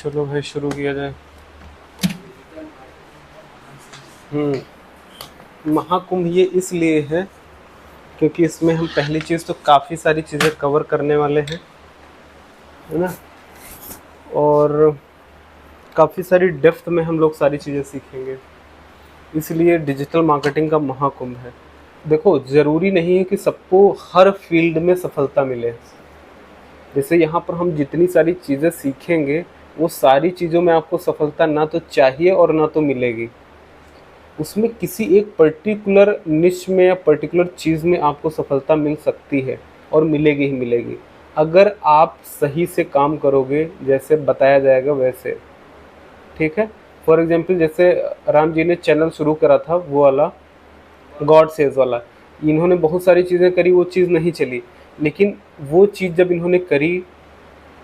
चलो भाई शुरू किया जाए। महाकुंभ ये इसलिए है क्योंकि इसमें हम पहली चीज़ तो काफ़ी सारी चीज़ें कवर करने वाले हैं, है ना। और काफ़ी सारी डेप्थ में हम लोग सारी चीज़ें सीखेंगे, इसलिए डिजिटल मार्केटिंग का महाकुंभ है। देखो, ज़रूरी नहीं है कि सबको हर फील्ड में सफलता मिले। जैसे यहाँ पर हम जितनी सारी चीज़ें सीखेंगे वो सारी चीज़ों में आपको सफलता ना तो चाहिए और ना तो मिलेगी। उसमें किसी एक पर्टिकुलर निश में या पर्टिकुलर चीज़ में आपको सफलता मिल सकती है और मिलेगी ही मिलेगी, अगर आप सही से काम करोगे जैसे बताया जाएगा वैसे। ठीक है। फॉर एग्जांपल जैसे राम जी ने चैनल शुरू करा था वो वाला गॉड सेज वाला, इन्होंने बहुत सारी चीज़ें करी, वो चीज़ नहीं चली, लेकिन वो चीज़ जब इन्होंने करी,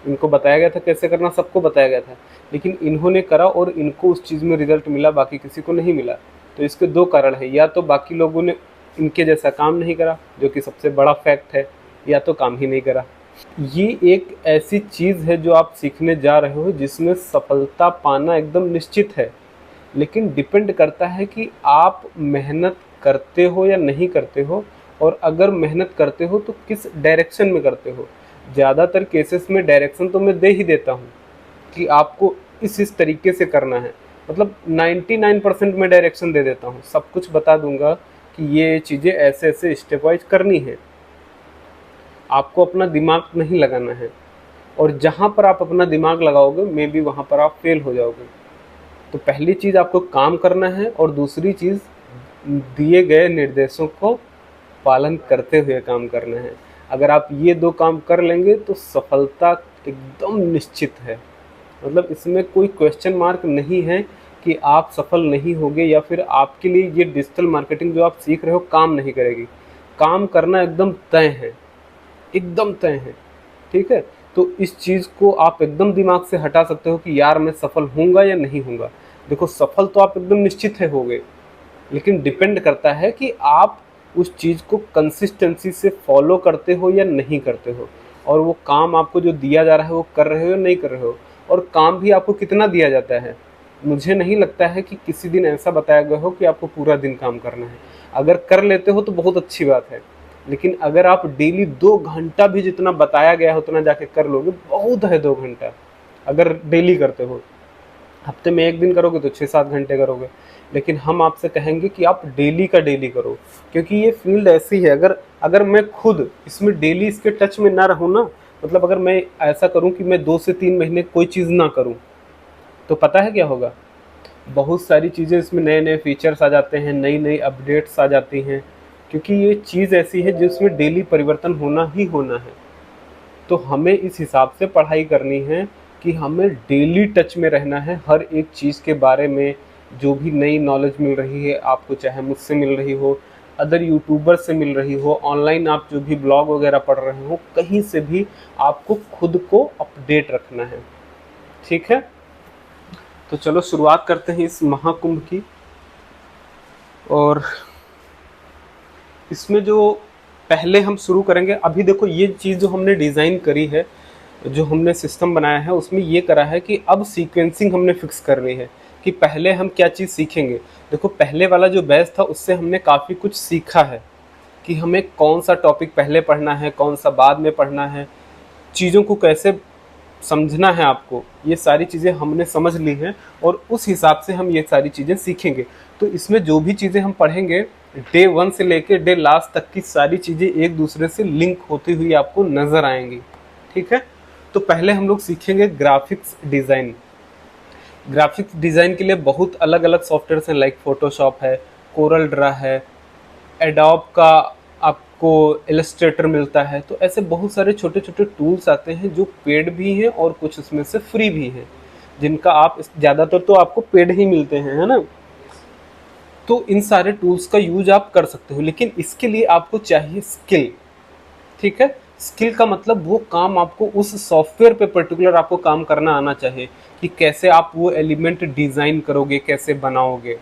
इनको बताया गया था कैसे करना, सबको बताया गया था, लेकिन इन्होंने करा और इनको उस चीज़ में रिजल्ट मिला, बाकी किसी को नहीं मिला। तो इसके दो कारण है, या तो बाकी लोगों ने इनके जैसा काम नहीं करा, जो कि सबसे बड़ा फैक्ट है, या तो काम ही नहीं करा। ये एक ऐसी चीज़ है जो आप सीखने जा रहे हो जिसमें सफलता पाना एकदम निश्चित है, लेकिन डिपेंड करता है कि आप मेहनत करते हो या नहीं करते हो, और अगर मेहनत करते हो तो किस डायरेक्शन में करते हो। ज़्यादातर केसेस में डायरेक्शन तो मैं दे ही देता हूँ कि आपको इस तरीके से करना है, मतलब 99% में डायरेक्शन दे देता हूँ, सब कुछ बता दूंगा कि ये चीज़ें ऐसे ऐसे स्टेप वाइज करनी है। आपको अपना दिमाग नहीं लगाना है, और जहाँ पर आप अपना दिमाग लगाओगे मे बी वहाँ पर आप फेल हो जाओगे। तो पहली चीज़ आपको काम करना है, और दूसरी चीज़ दिए गए निर्देशों को पालन करते हुए काम करना है। अगर आप ये दो काम कर लेंगे तो सफलता एकदम निश्चित है, मतलब इसमें कोई क्वेश्चन मार्क नहीं है कि आप सफल नहीं होगे या फिर आपके लिए ये डिजिटल मार्केटिंग जो आप सीख रहे हो काम नहीं करेगी। काम करना एकदम तय है, एकदम तय है। ठीक है। तो इस चीज़ को आप एकदम दिमाग से हटा सकते हो कि यार मैं सफल होऊंगा या नहीं होऊंगा। देखो, सफल तो आप एकदम निश्चित है होगे, लेकिन डिपेंड करता है कि आप उस चीज़ को कंसिस्टेंसी से फॉलो करते हो या नहीं करते हो, और वो काम आपको जो दिया जा रहा है वो कर रहे हो या नहीं कर रहे हो, और काम भी आपको कितना दिया जाता है। मुझे नहीं लगता है कि किसी दिन ऐसा बताया गया हो कि आपको पूरा दिन काम करना है। अगर कर लेते हो तो बहुत अच्छी बात है, लेकिन अगर आप डेली 2 घंटा भी जितना बताया गया है उतना जाके कर लोगे, बहुत है 2 घंटा। अगर डेली करते हो, हफ्ते में एक दिन करोगे तो 6-7 घंटे करोगे, लेकिन हम आपसे कहेंगे कि आप डेली का डेली करो, क्योंकि ये फील्ड ऐसी है, अगर अगर मैं खुद इसमें डेली इसके टच में ना रहूँ ना, मतलब अगर मैं ऐसा करूँ कि मैं 2 से 3 महीने कोई चीज़ ना करूँ, तो पता है क्या होगा, बहुत सारी चीज़ें इसमें नए नए फीचर्स आ जाते हैं, नई नई अपडेट्स आ जाती हैं, क्योंकि ये चीज़ ऐसी है जिसमें डेली परिवर्तन होना ही होना है। तो हमें इस हिसाब से पढ़ाई करनी है कि हमें डेली टच में रहना है हर एक चीज़ के बारे में। जो भी नई नॉलेज मिल रही है आपको, चाहे मुझसे मिल रही हो, अदर यूट्यूबर से मिल रही हो, ऑनलाइन आप जो भी ब्लॉग वगैरह पढ़ रहे हो, कहीं से भी आपको खुद को अपडेट रखना है। ठीक है। तो चलो शुरुआत करते हैं इस महाकुंभ की। और इसमें जो पहले हम शुरू करेंगे, अभी देखो ये चीज़ जो हमने डिज़ाइन करी है, जो हमने सिस्टम बनाया है, उसमें ये करा है कि अब सीक्वेंसिंग हमने फिक्स कर ली है कि पहले हम क्या चीज़ सीखेंगे। देखो, पहले वाला जो बैच था उससे हमने काफ़ी कुछ सीखा है कि हमें कौन सा टॉपिक पहले पढ़ना है, कौन सा बाद में पढ़ना है, चीज़ों को कैसे समझना है आपको, ये सारी चीज़ें हमने समझ ली हैं, और उस हिसाब से हम ये सारी चीज़ें सीखेंगे। तो इसमें जो भी चीज़ें हम पढ़ेंगे, डे 1 से लेकर डे लास्ट तक की सारी चीज़ें एक दूसरे से लिंक होती हुई आपको नज़र आएंगी। ठीक है। तो पहले हम लोग सीखेंगे ग्राफिक्स डिज़ाइन। ग्राफिक्स डिज़ाइन के लिए बहुत अलग अलग सॉफ्टवेयर हैं, लाइक फोटोशॉप है, कोरल ड्रा है, एडोब का आपको इलस्ट्रेटर मिलता है। तो ऐसे बहुत सारे छोटे छोटे टूल्स आते हैं जो पेड भी हैं और कुछ उसमें से फ्री भी हैं, जिनका आप ज़्यादातर तो आपको पेड ही मिलते हैं, है ना। तो इन सारे टूल्स का यूज आप कर सकते हो, लेकिन इसके लिए आपको चाहिए स्किल। ठीक है। स्किल का मतलब वो काम आपको उस सॉफ्टवेयर पे पर्टिकुलर आपको काम करना आना चाहिए, कि कैसे आप वो एलिमेंट डिज़ाइन करोगे, कैसे बनाओगे।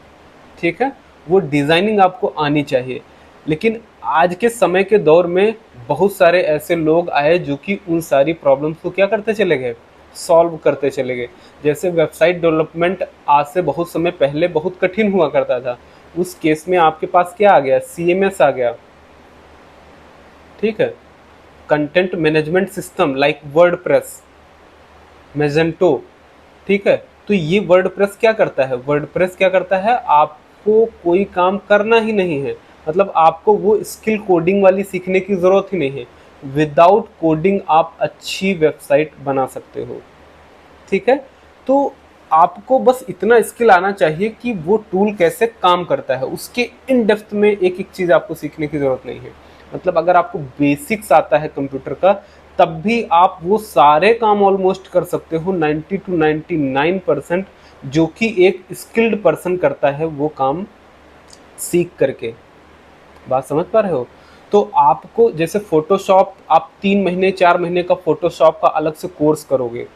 ठीक है। वो डिज़ाइनिंग आपको आनी चाहिए। लेकिन आज के समय के दौर में बहुत सारे ऐसे लोग आए जो कि उन सारी प्रॉब्लम्स को क्या करते चले गए, सॉल्व करते चले गए। जैसे वेबसाइट डेवलपमेंट आज से बहुत समय पहले बहुत कठिन हुआ करता था, उस केस में आपके पास क्या आ गया, CMS आ गया, ठीक है, content management system like WordPress, Magento, ठीक है। तो ये वर्डप्रेस क्या करता है, वर्डप्रेस क्या करता है, आपको कोई काम करना ही नहीं है, मतलब आपको वो स्किल कोडिंग वाली सीखने की ज़रूरत ही नहीं है, विदाउट कोडिंग आप अच्छी वेबसाइट बना सकते हो, ठीक है। तो आपको बस इतना स्किल आना चाहिए कि वो टूल कैसे काम करता है, उसके इन डेप्थ में एक एक चीज़ आपको सीखने की ज़रूरत नहीं है। मतलब अगर आपको बेसिक्स आता है कंप्यूटर का, तब भी आप वो सारे काम ऑलमोस्ट कर सकते हो 90 to 99% जो कि एक स्किल्ड पर्सन करता है वो काम सीख करके। बात समझ पा रहे हो? तो आपको जैसे फोटोशॉप, आप 3 महीने 4 महीने का फोटोशॉप का अलग से कोर्स करोगे,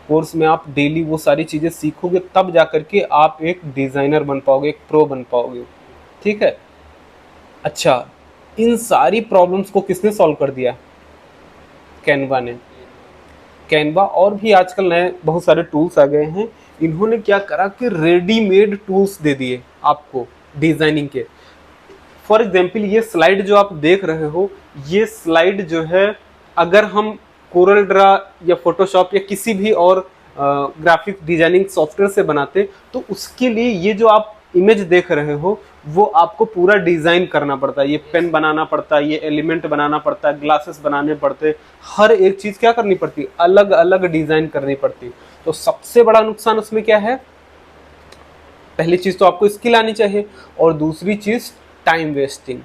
कोर्स में आप डेली वो सारी चीज़ें सीखोगे, तब जा करके आप एक डिज़ाइनर बन पाओगे, एक प्रो बन पाओगे, ठीक है। अच्छा, इन सारी प्रॉब्लम्स को किसने सॉल्व कर दिया, कैनवा ने। कैनवा और भी आजकल नए बहुत सारे टूल्स आ गए हैं, इन्होंने क्या करा कि रेडीमेड टूल्स दे दिए आपको डिज़ाइनिंग के। फॉर एग्जाम्पल ये स्लाइड जो आप देख रहे हो, ये स्लाइड जो है अगर हम कोरल ड्रा या फोटोशॉप या किसी भी और ग्राफिक डिजाइनिंग सॉफ्टवेयर से बनाते, तो उसके लिए ये जो आप इमेज देख रहे हो वो आपको पूरा डिजाइन करना पड़ता है, ये पेन बनाना पड़ता है, ये एलिमेंट बनाना पड़ता है, ग्लासेस बनाने पड़ते, हर एक चीज क्या करनी पड़ती, अलग अलग डिजाइन करनी पड़ती। तो सबसे बड़ा नुकसान उसमें क्या है, पहली चीज तो आपको स्किल आनी चाहिए, और दूसरी चीज टाइम वेस्टिंग,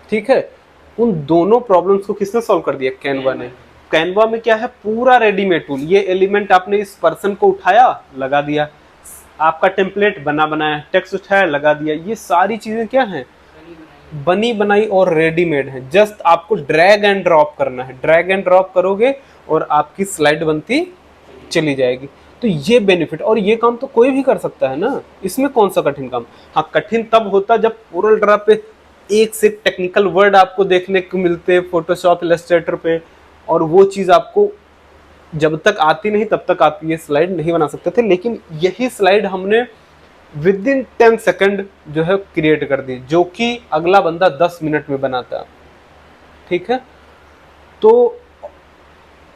ठीक है। उन दोनों प्रॉब्लम्स को किसने सॉल्व कर दिया, कैनवा ने। कैनवा में क्या है, पूरा रेडीमेड टूल, ये एलिमेंट आपने इस पर्सन को उठाया लगा दिया, आपका टेम्पलेट बना बनाया, टेक्स्ट उठाया लगा दिया, ये सारी चीजें क्या हैं, बनी बनाई और रेडीमेड है। जस्ट आपको ड्रैग एंड ड्रॉप करना है, ड्रैग एंड ड्रॉप करोगे और आपकी स्लाइड बनती चली जाएगी। तो ये बेनिफिट, और ये काम तो कोई भी कर सकता है ना, इसमें कौन सा कठिन काम। हाँ, कठिन तब होता जब कोरल ड्रा पे एक से टेक्निकल वर्ड आपको देखने को मिलते, फोटोशॉप इलस्ट्रेटर पे, और वो चीज़ आपको जब तक आती नहीं तब तक आप ये स्लाइड नहीं बना सकते थे। लेकिन यही स्लाइड हमने विद इन 10 सेकंड जो है क्रिएट कर दी, जो कि अगला बंदा 10 मिनट में बनाता, ठीक है। तो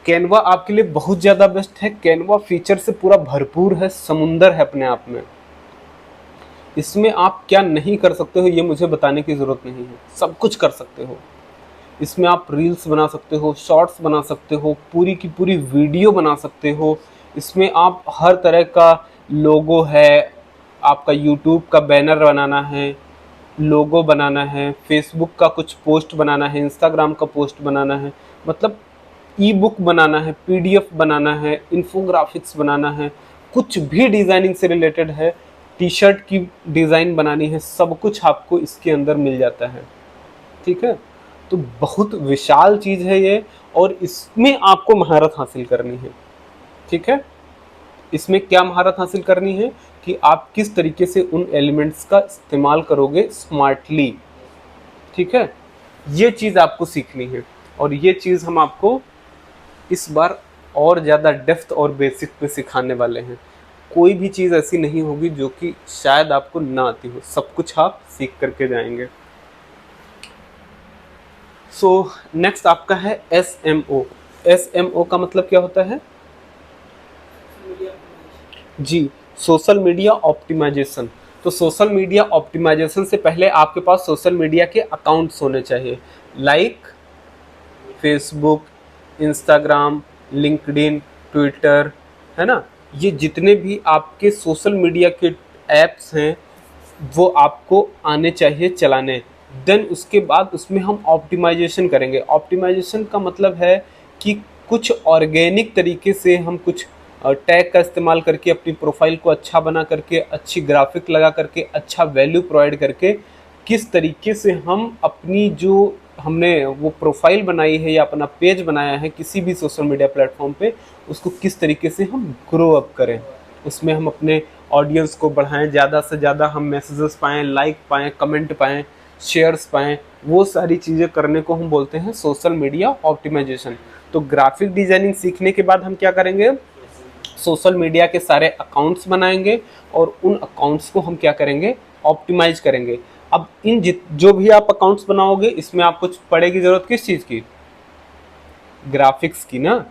कैनवा आपके लिए बहुत ज़्यादा बेस्ट है। कैनवा फीचर से पूरा भरपूर है, समुंदर है अपने आप में। इसमें आप क्या नहीं कर सकते हो ये मुझे बताने की ज़रूरत नहीं है, सब कुछ कर सकते हो। इसमें आप रील्स बना सकते हो, शॉर्ट्स बना सकते हो, पूरी की पूरी वीडियो बना सकते हो। इसमें आप हर तरह का लोगो है, आपका यूट्यूब का बैनर बनाना है, लोगो बनाना है, फेसबुक का कुछ पोस्ट बनाना है, इंस्टाग्राम का पोस्ट बनाना है, मतलब ई बुक बनाना है, PDF बनाना है, इन्फोग्राफिक्स बनाना है, कुछ भी डिज़ाइनिंग से रिलेटेड है, टी शर्ट की डिज़ाइन बनानी है, सब कुछ आपको इसके अंदर मिल जाता है, ठीक है। तो बहुत विशाल चीज़ है ये, और इसमें आपको महारत हासिल करनी है, ठीक है। इसमें क्या महारत हासिल करनी है कि आप किस तरीके से उन एलिमेंट्स का इस्तेमाल करोगे स्मार्टली, ठीक है। ये चीज़ आपको सीखनी है, और ये चीज़ हम आपको इस बार और ज़्यादा डेप्थ और बेसिक पे सिखाने वाले हैं। कोई भी चीज़ ऐसी नहीं होगी जो कि शायद आपको ना आती हो, सब कुछ आप सीख करके जाएंगे। सो नेक्स्ट आपका है SMO। SMO का मतलब क्या होता है जी, सोशल मीडिया ऑप्टिमाइजेशन। तो सोशल मीडिया ऑप्टिमाइजेशन से पहले आपके पास सोशल मीडिया के अकाउंट्स होने चाहिए, like Facebook, Instagram, LinkedIn, Twitter, है ना। ये जितने भी आपके सोशल मीडिया के ऐप्स हैं वो आपको आने चाहिए चलाने। देन उसके बाद उसमें हम ऑप्टिमाइजेशन करेंगे। ऑप्टिमाइजेशन का मतलब है कि कुछ ऑर्गेनिक तरीके से हम कुछ टैग का इस्तेमाल करके अपनी प्रोफाइल को अच्छा बना करके, अच्छी ग्राफिक लगा करके, अच्छा वैल्यू प्रोवाइड करके, किस तरीके से हम अपनी जो हमने वो प्रोफाइल बनाई है या अपना पेज बनाया है किसी भी सोशल मीडिया प्लेटफॉर्म पे, उसको किस तरीके से हम ग्रो अप करें, उसमें हम अपने ऑडियंस को बढ़ाएं, ज़्यादा से ज़्यादा हम मैसेजेस पाएँ, लाइक पाएँ, कमेंट पाएँ, शेयर्स पाएँ, वो सारी चीज़ें करने को हम बोलते हैं सोशल मीडिया ऑप्टिमाइजेशन। तो ग्राफिक डिजाइनिंग सीखने के बाद हम क्या करेंगे, सोशल मीडिया के सारे अकाउंट्स बनाएंगे और उन अकाउंट्स को हम क्या करेंगे, ऑप्टिमाइज करेंगे। अब इन जो भी आप अकाउंट्स बनाओगे इसमें आपको पड़ेगी जरूरत किस चीज़ की, ग्राफिक्स की ना,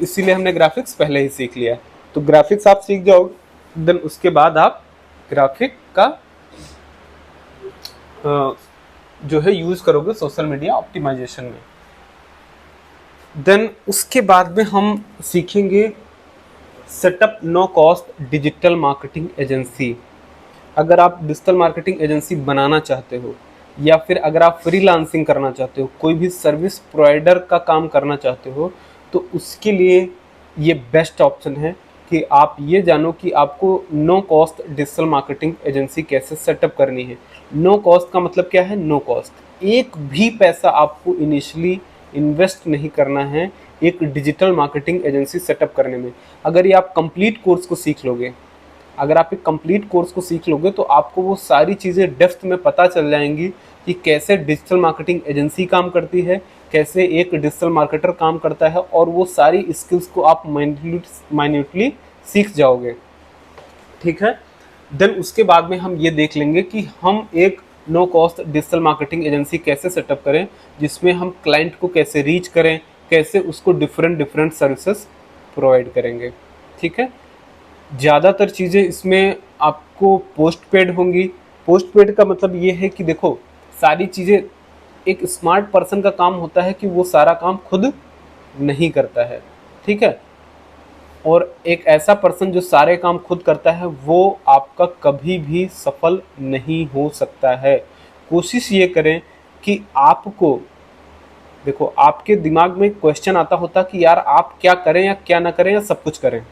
इसीलिए हमने ग्राफिक्स पहले ही सीख लिया। तो ग्राफिक्स आप सीख जाओगे, देन उसके बाद आप ग्राफिक का जो है यूज करोगे सोशल मीडिया ऑप्टिमाइजेशन में। देन उसके बाद में हम सीखेंगे setup no cost digital marketing agency. अगर आप डिजिटल मार्केटिंग एजेंसी बनाना चाहते हो या फिर अगर आप फ्रीलांसिंग करना चाहते हो, कोई भी सर्विस प्रोवाइडर का काम करना चाहते हो, तो उसके लिए ये बेस्ट ऑप्शन है कि आप ये जानो कि आपको no cost digital marketing agency कैसे सेटअप करनी है। नो कॉस्ट का मतलब क्या है, नो कॉस्ट, एक भी पैसा आपको इनिशियली इन्वेस्ट नहीं करना है एक डिजिटल मार्केटिंग एजेंसी सेटअप करने में। अगर ये आप कंप्लीट कोर्स को सीख लोगे, अगर आप एक कंप्लीट कोर्स को सीख लोगे तो आपको वो सारी चीज़ें डेप्थ में पता चल जाएंगी कि कैसे डिजिटल मार्केटिंग एजेंसी काम करती है, कैसे एक डिजिटल मार्केटर काम करता है, और वो सारी स्किल्स को आप माइन्यूटली सीख जाओगे। ठीक है, देन उसके बाद में हम ये देख लेंगे कि हम एक no cost digital marketing agency कैसे सेटअप करें, जिसमें हम क्लाइंट को कैसे रीच करें, कैसे उसको डिफरेंट सर्विसेज प्रोवाइड करेंगे। ठीक है, ज़्यादातर चीज़ें इसमें आपको पोस्ट पेड होंगी। पोस्ट पेड का मतलब ये है कि देखो, सारी चीज़ें, एक स्मार्ट पर्सन का काम होता है कि वो सारा काम खुद नहीं करता है। ठीक है, और एक ऐसा पर्सन जो सारे काम खुद करता है वो आपका कभी भी सफल नहीं हो सकता है। कोशिश ये करें कि आपको, देखो आपके दिमाग में क्वेश्चन आता होता कि यार आप क्या करें या क्या ना करें या सब कुछ करें,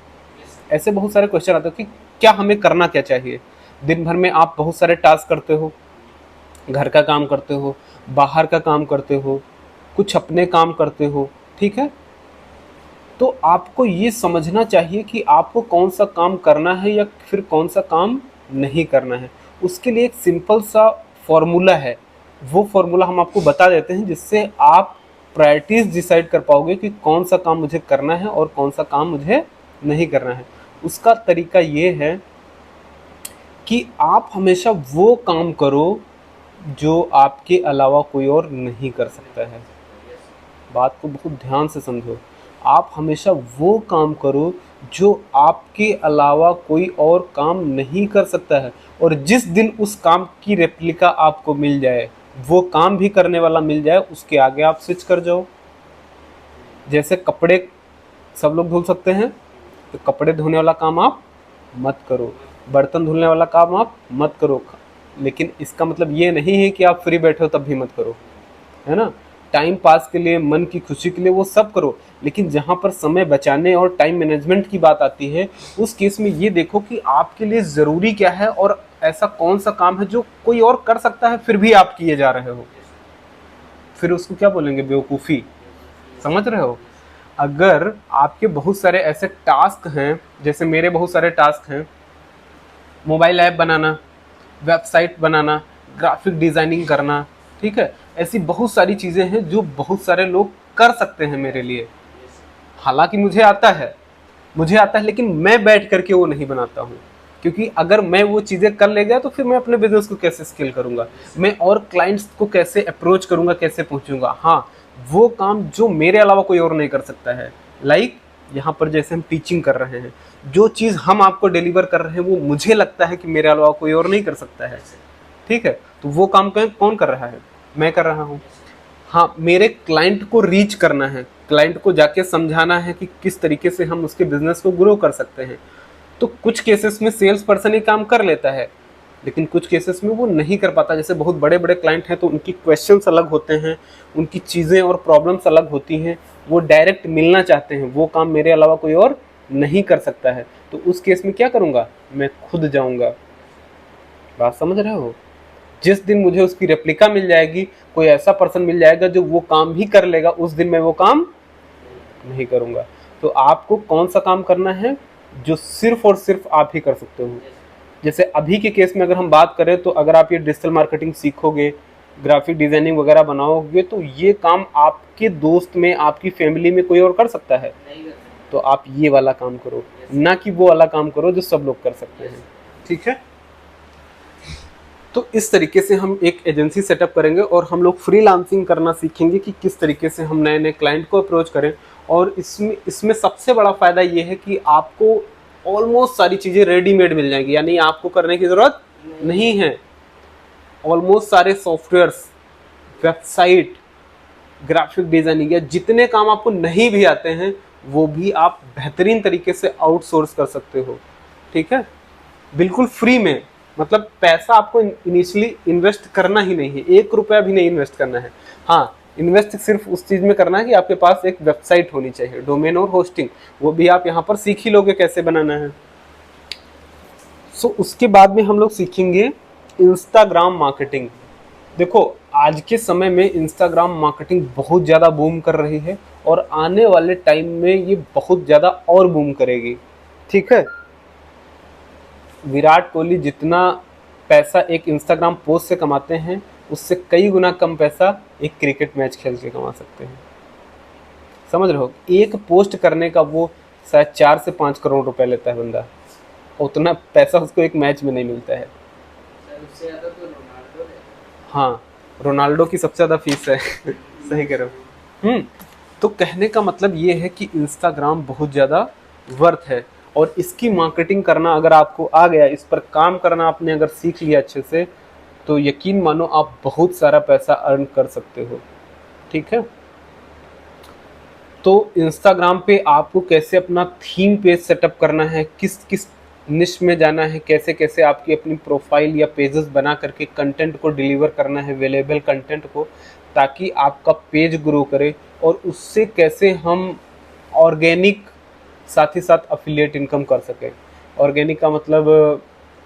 ऐसे बहुत सारे क्वेश्चन आते हो कि क्या हमें करना क्या चाहिए। दिन भर में आप बहुत सारे टास्क करते हो, घर का काम करते हो, बाहर का काम करते हो, कुछ अपने काम करते हो। ठीक है, तो आपको ये समझना चाहिए कि आपको कौन सा काम करना है या फिर कौन सा काम नहीं करना है। उसके लिए एक सिंपल सा फॉर्मूला है, वो फॉर्मूला हम आपको बता देते हैं, जिससे आप प्रायोरिटीज डिसाइड कर पाओगे कि कौन सा काम मुझे करना है और कौन सा काम मुझे नहीं करना है। उसका तरीका ये है कि आप हमेशा वो काम करो जो आपके अलावा कोई और नहीं कर सकता है। बात को बहुत ध्यान से समझो, आप हमेशा वो काम करो जो आपके अलावा कोई और काम नहीं कर सकता है। और जिस दिन उस काम की रेप्लिका आपको मिल जाए, वो काम भी करने वाला मिल जाए, उसके आगे आप स्विच कर जाओ। जैसे कपड़े सब लोग धुल सकते हैं, तो कपड़े धोने वाला काम आप मत करो, बर्तन धुलने वाला काम आप मत करो। लेकिन इसका मतलब ये नहीं है कि आप फ्री बैठे हो तब भी मत करो, है ना। टाइम पास के लिए, मन की खुशी के लिए वो सब करो, लेकिन जहाँ पर समय बचाने और टाइम मैनेजमेंट की बात आती है, उस केस में ये देखो कि आपके लिए ज़रूरी क्या है और ऐसा कौन सा काम है जो कोई और कर सकता है फिर भी आप किए जा रहे हो। फिर उसको क्या बोलेंगे, बेवकूफ़ी। समझ रहे हो। अगर आपके बहुत सारे ऐसे टास्क हैं, जैसे मेरे बहुत सारे टास्क हैं, मोबाइल ऐप बनाना, वेबसाइट बनाना, ग्राफिक डिज़ाइनिंग करना, ठीक है, ऐसी बहुत सारी चीज़ें हैं जो बहुत सारे लोग कर सकते हैं मेरे लिए। हालांकि मुझे आता है, लेकिन मैं बैठ करके वो नहीं बनाता हूँ, क्योंकि अगर मैं वो चीज़ें कर ले गया तो फिर मैं अपने बिजनेस को कैसे स्केल करूँगा, मैं और क्लाइंट्स को कैसे अप्रोच करूँगा, कैसे पहुँचूँगा। हाँ, वो काम जो मेरे अलावा कोई और नहीं कर सकता है। लाइक यहाँ पर जैसे हम टीचिंग कर रहे हैं, जो चीज़ हम आपको डिलीवर कर रहे हैं वो मुझे लगता है कि मेरे अलावा कोई और नहीं कर सकता है। ठीक है, तो वो काम कौन कर रहा है, मैं कर रहा हूँ। हाँ, मेरे क्लाइंट को रीच करना है, क्लाइंट को जाके समझाना है कि किस तरीके से हम उसके बिजनेस को ग्रो कर सकते हैं। तो कुछ केसेस में सेल्स पर्सन ही काम कर लेता है, लेकिन कुछ केसेस में वो नहीं कर पाता। जैसे बहुत बड़े बड़े क्लाइंट हैं तो उनकी क्वेश्चंस अलग होते हैं, उनकी चीज़ें और प्रॉब्लम्स अलग होती हैं, वो डायरेक्ट मिलना चाहते हैं, वो काम मेरे अलावा कोई और नहीं कर सकता है। तो उस केस में क्या करूँगा, मैं खुद जाऊँगा। बात समझ रहे हो। जिस दिन मुझे उसकी रेप्लिका मिल जाएगी, कोई ऐसा पर्सन मिल जाएगा जो वो काम भी कर लेगा, उस दिन मैं वो काम नहीं करूँगा। तो आपको कौन सा काम करना है जो सिर्फ और सिर्फ आप ही कर सकते हो। जैसे अभी के केस में अगर हम बात करें तो अगर आप ये डिजिटल मार्केटिंग सीखोगे, ग्राफिक डिजाइनिंग वगैरह बनाओगे तो ये काम आपके दोस्त में, आपकी फैमिली में कोई और कर सकता है? तो आप ये वाला काम करो, ना कि वो वाला काम करो जो सब लोग कर सकते हैं। ठीक है, तो इस तरीके से हम एक एजेंसी सेटअप करेंगे और हम लोग फ्रीलांसिंग करना सीखेंगे कि किस तरीके से हम नए नए क्लाइंट को अप्रोच करें। और इसमें सबसे बड़ा फायदा ये है कि आपको ऑलमोस्ट सारी चीज़ें रेडीमेड मिल जाएंगी, यानी आपको करने की ज़रूरत नहीं है। ऑलमोस्ट सारे सॉफ्टवेयर्स, वेबसाइट, ग्राफिक डिजाइनिंग या जितने काम आपको नहीं भी आते हैं वो भी आप बेहतरीन तरीके से आउटसोर्स कर सकते हो। ठीक है, बिल्कुल फ्री में, मतलब पैसा आपको इनिशियली इन्वेस्ट करना ही नहीं है, 1 रुपया भी नहीं इन्वेस्ट करना है। हाँ, इन्वेस्ट सिर्फ उस चीज़ में करना है कि आपके पास एक वेबसाइट होनी चाहिए, डोमेन और होस्टिंग, वो भी आप यहाँ पर सीख ही लोगे कैसे बनाना है। सो उसके बाद में हम लोग सीखेंगे इंस्टाग्राम मार्केटिंग। देखो, आज के समय में इंस्टाग्राम मार्केटिंग बहुत ज़्यादा बूम कर रही है और आने वाले टाइम में ये बहुत ज़्यादा और बूम करेगी। ठीक है, विराट कोहली जितना पैसा एक इंस्टाग्राम पोस्ट से कमाते हैं उससे कई गुना कम पैसा एक क्रिकेट मैच खेल के कमा सकते हैं। समझ रहे हो, एक पोस्ट करने का वो शायद 4 से 5 करोड़ रुपए लेता है बंदा, उतना पैसा उसको एक मैच में नहीं मिलता है। उससे ज़्यादा तो रोनाल्डो है। हाँ, रोनाल्डो की सबसे ज़्यादा फीस है सही कह रहे हो। तो कहने का मतलब ये है कि इंस्टाग्राम बहुत ज़्यादा वर्थ है और इसकी मार्केटिंग करना अगर आपको आ गया, इस पर काम करना आपने अगर सीख लिया अच्छे से, तो यकीन मानो आप बहुत सारा पैसा अर्न कर सकते हो। ठीक है, तो इंस्टाग्राम पे आपको कैसे अपना थीम पेज सेटअप करना है, किस किस निश में जाना है, कैसे कैसे आपकी अपनी प्रोफाइल या पेजेस बना करके कंटेंट को डिलीवर करना है, वेलेबल कंटेंट को, ताकि आपका पेज ग्रो करे, और उससे कैसे हम ऑर्गेनिक साथ ही साथ अफिलिएट इनकम कर सकें। ऑर्गेनिक का मतलब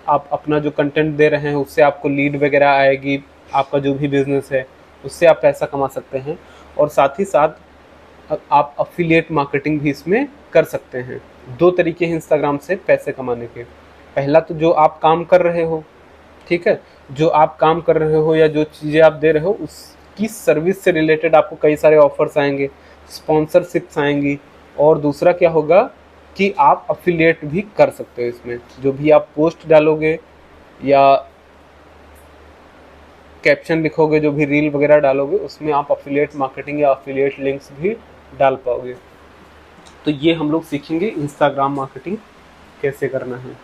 आप अपना जो कंटेंट दे रहे हैं उससे आपको लीड वगैरह आएगी, आपका जो भी बिजनेस है उससे आप पैसा कमा सकते हैं, और साथ ही साथ आप अफिलिएट मार्केटिंग भी इसमें कर सकते हैं। 2 तरीके हैं इंस्टाग्राम से पैसे कमाने के। पहला तो जो आप काम कर रहे हो, ठीक है, जो आप काम कर रहे हो या जो चीज़ें आप दे रहे हो उसकी सर्विस से रिलेटेड आपको कई सारे ऑफर्स आएंगे, स्पॉन्सरशिप्स आएंगी, और दूसरा क्या होगा कि आप अफिलिएट भी कर सकते हो इसमें। जो भी आप पोस्ट डालोगे या कैप्शन लिखोगे, जो भी रील वगैरह डालोगे, उसमें आप अफिलिएट मार्केटिंग या अफिलिएट लिंक्स भी डाल पाओगे। तो ये हम लोग सीखेंगे इंस्टाग्राम मार्केटिंग कैसे करना है।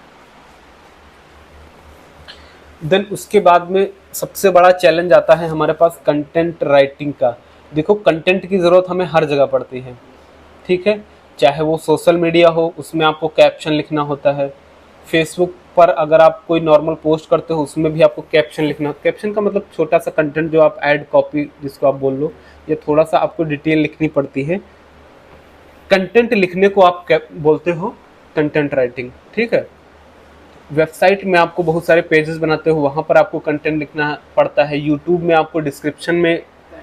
देन उसके बाद में सबसे बड़ा चैलेंज आता है हमारे पास कंटेंट राइटिंग का। देखो, कंटेंट की ज़रूरत हमें हर जगह पड़ती है। ठीक है, चाहे वो सोशल मीडिया हो, उसमें आपको कैप्शन लिखना होता है। फेसबुक पर अगर आप कोई नॉर्मल पोस्ट करते हो उसमें भी आपको कैप्शन लिखना, कैप्शन का मतलब छोटा सा कंटेंट जो आप ऐड कॉपी जिसको आप बोल लो, या थोड़ा सा आपको डिटेल लिखनी पड़ती है। कंटेंट लिखने को आप बोलते हो कंटेंट राइटिंग। ठीक है, वेबसाइट में आपको बहुत सारे पेजेस बनाते हो, वहाँ पर आपको कंटेंट लिखना पड़ता है। यूट्यूब में आपको डिस्क्रिप्शन में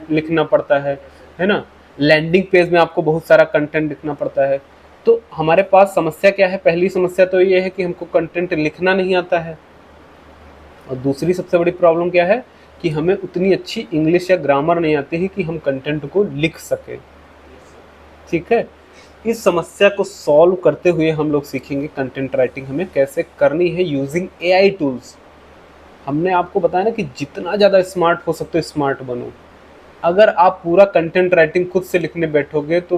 लिखना पड़ता है ना। लैंडिंग पेज में आपको बहुत सारा कंटेंट लिखना पड़ता है। तो हमारे पास समस्या क्या है? पहली समस्या तो ये है कि हमको कंटेंट लिखना नहीं आता है, और दूसरी सबसे बड़ी प्रॉब्लम क्या है कि हमें उतनी अच्छी इंग्लिश या ग्रामर नहीं आती है कि हम कंटेंट को लिख सकें। ठीक है, इस समस्या को सॉल्व करते हुए हम लोग सीखेंगे कंटेंट राइटिंग हमें कैसे करनी है यूजिंग एआई टूल्स। हमने आपको बताया ना कि जितना ज़्यादा स्मार्ट हो सकते हो स्मार्ट बनो। अगर आप पूरा कंटेंट राइटिंग खुद से लिखने बैठोगे तो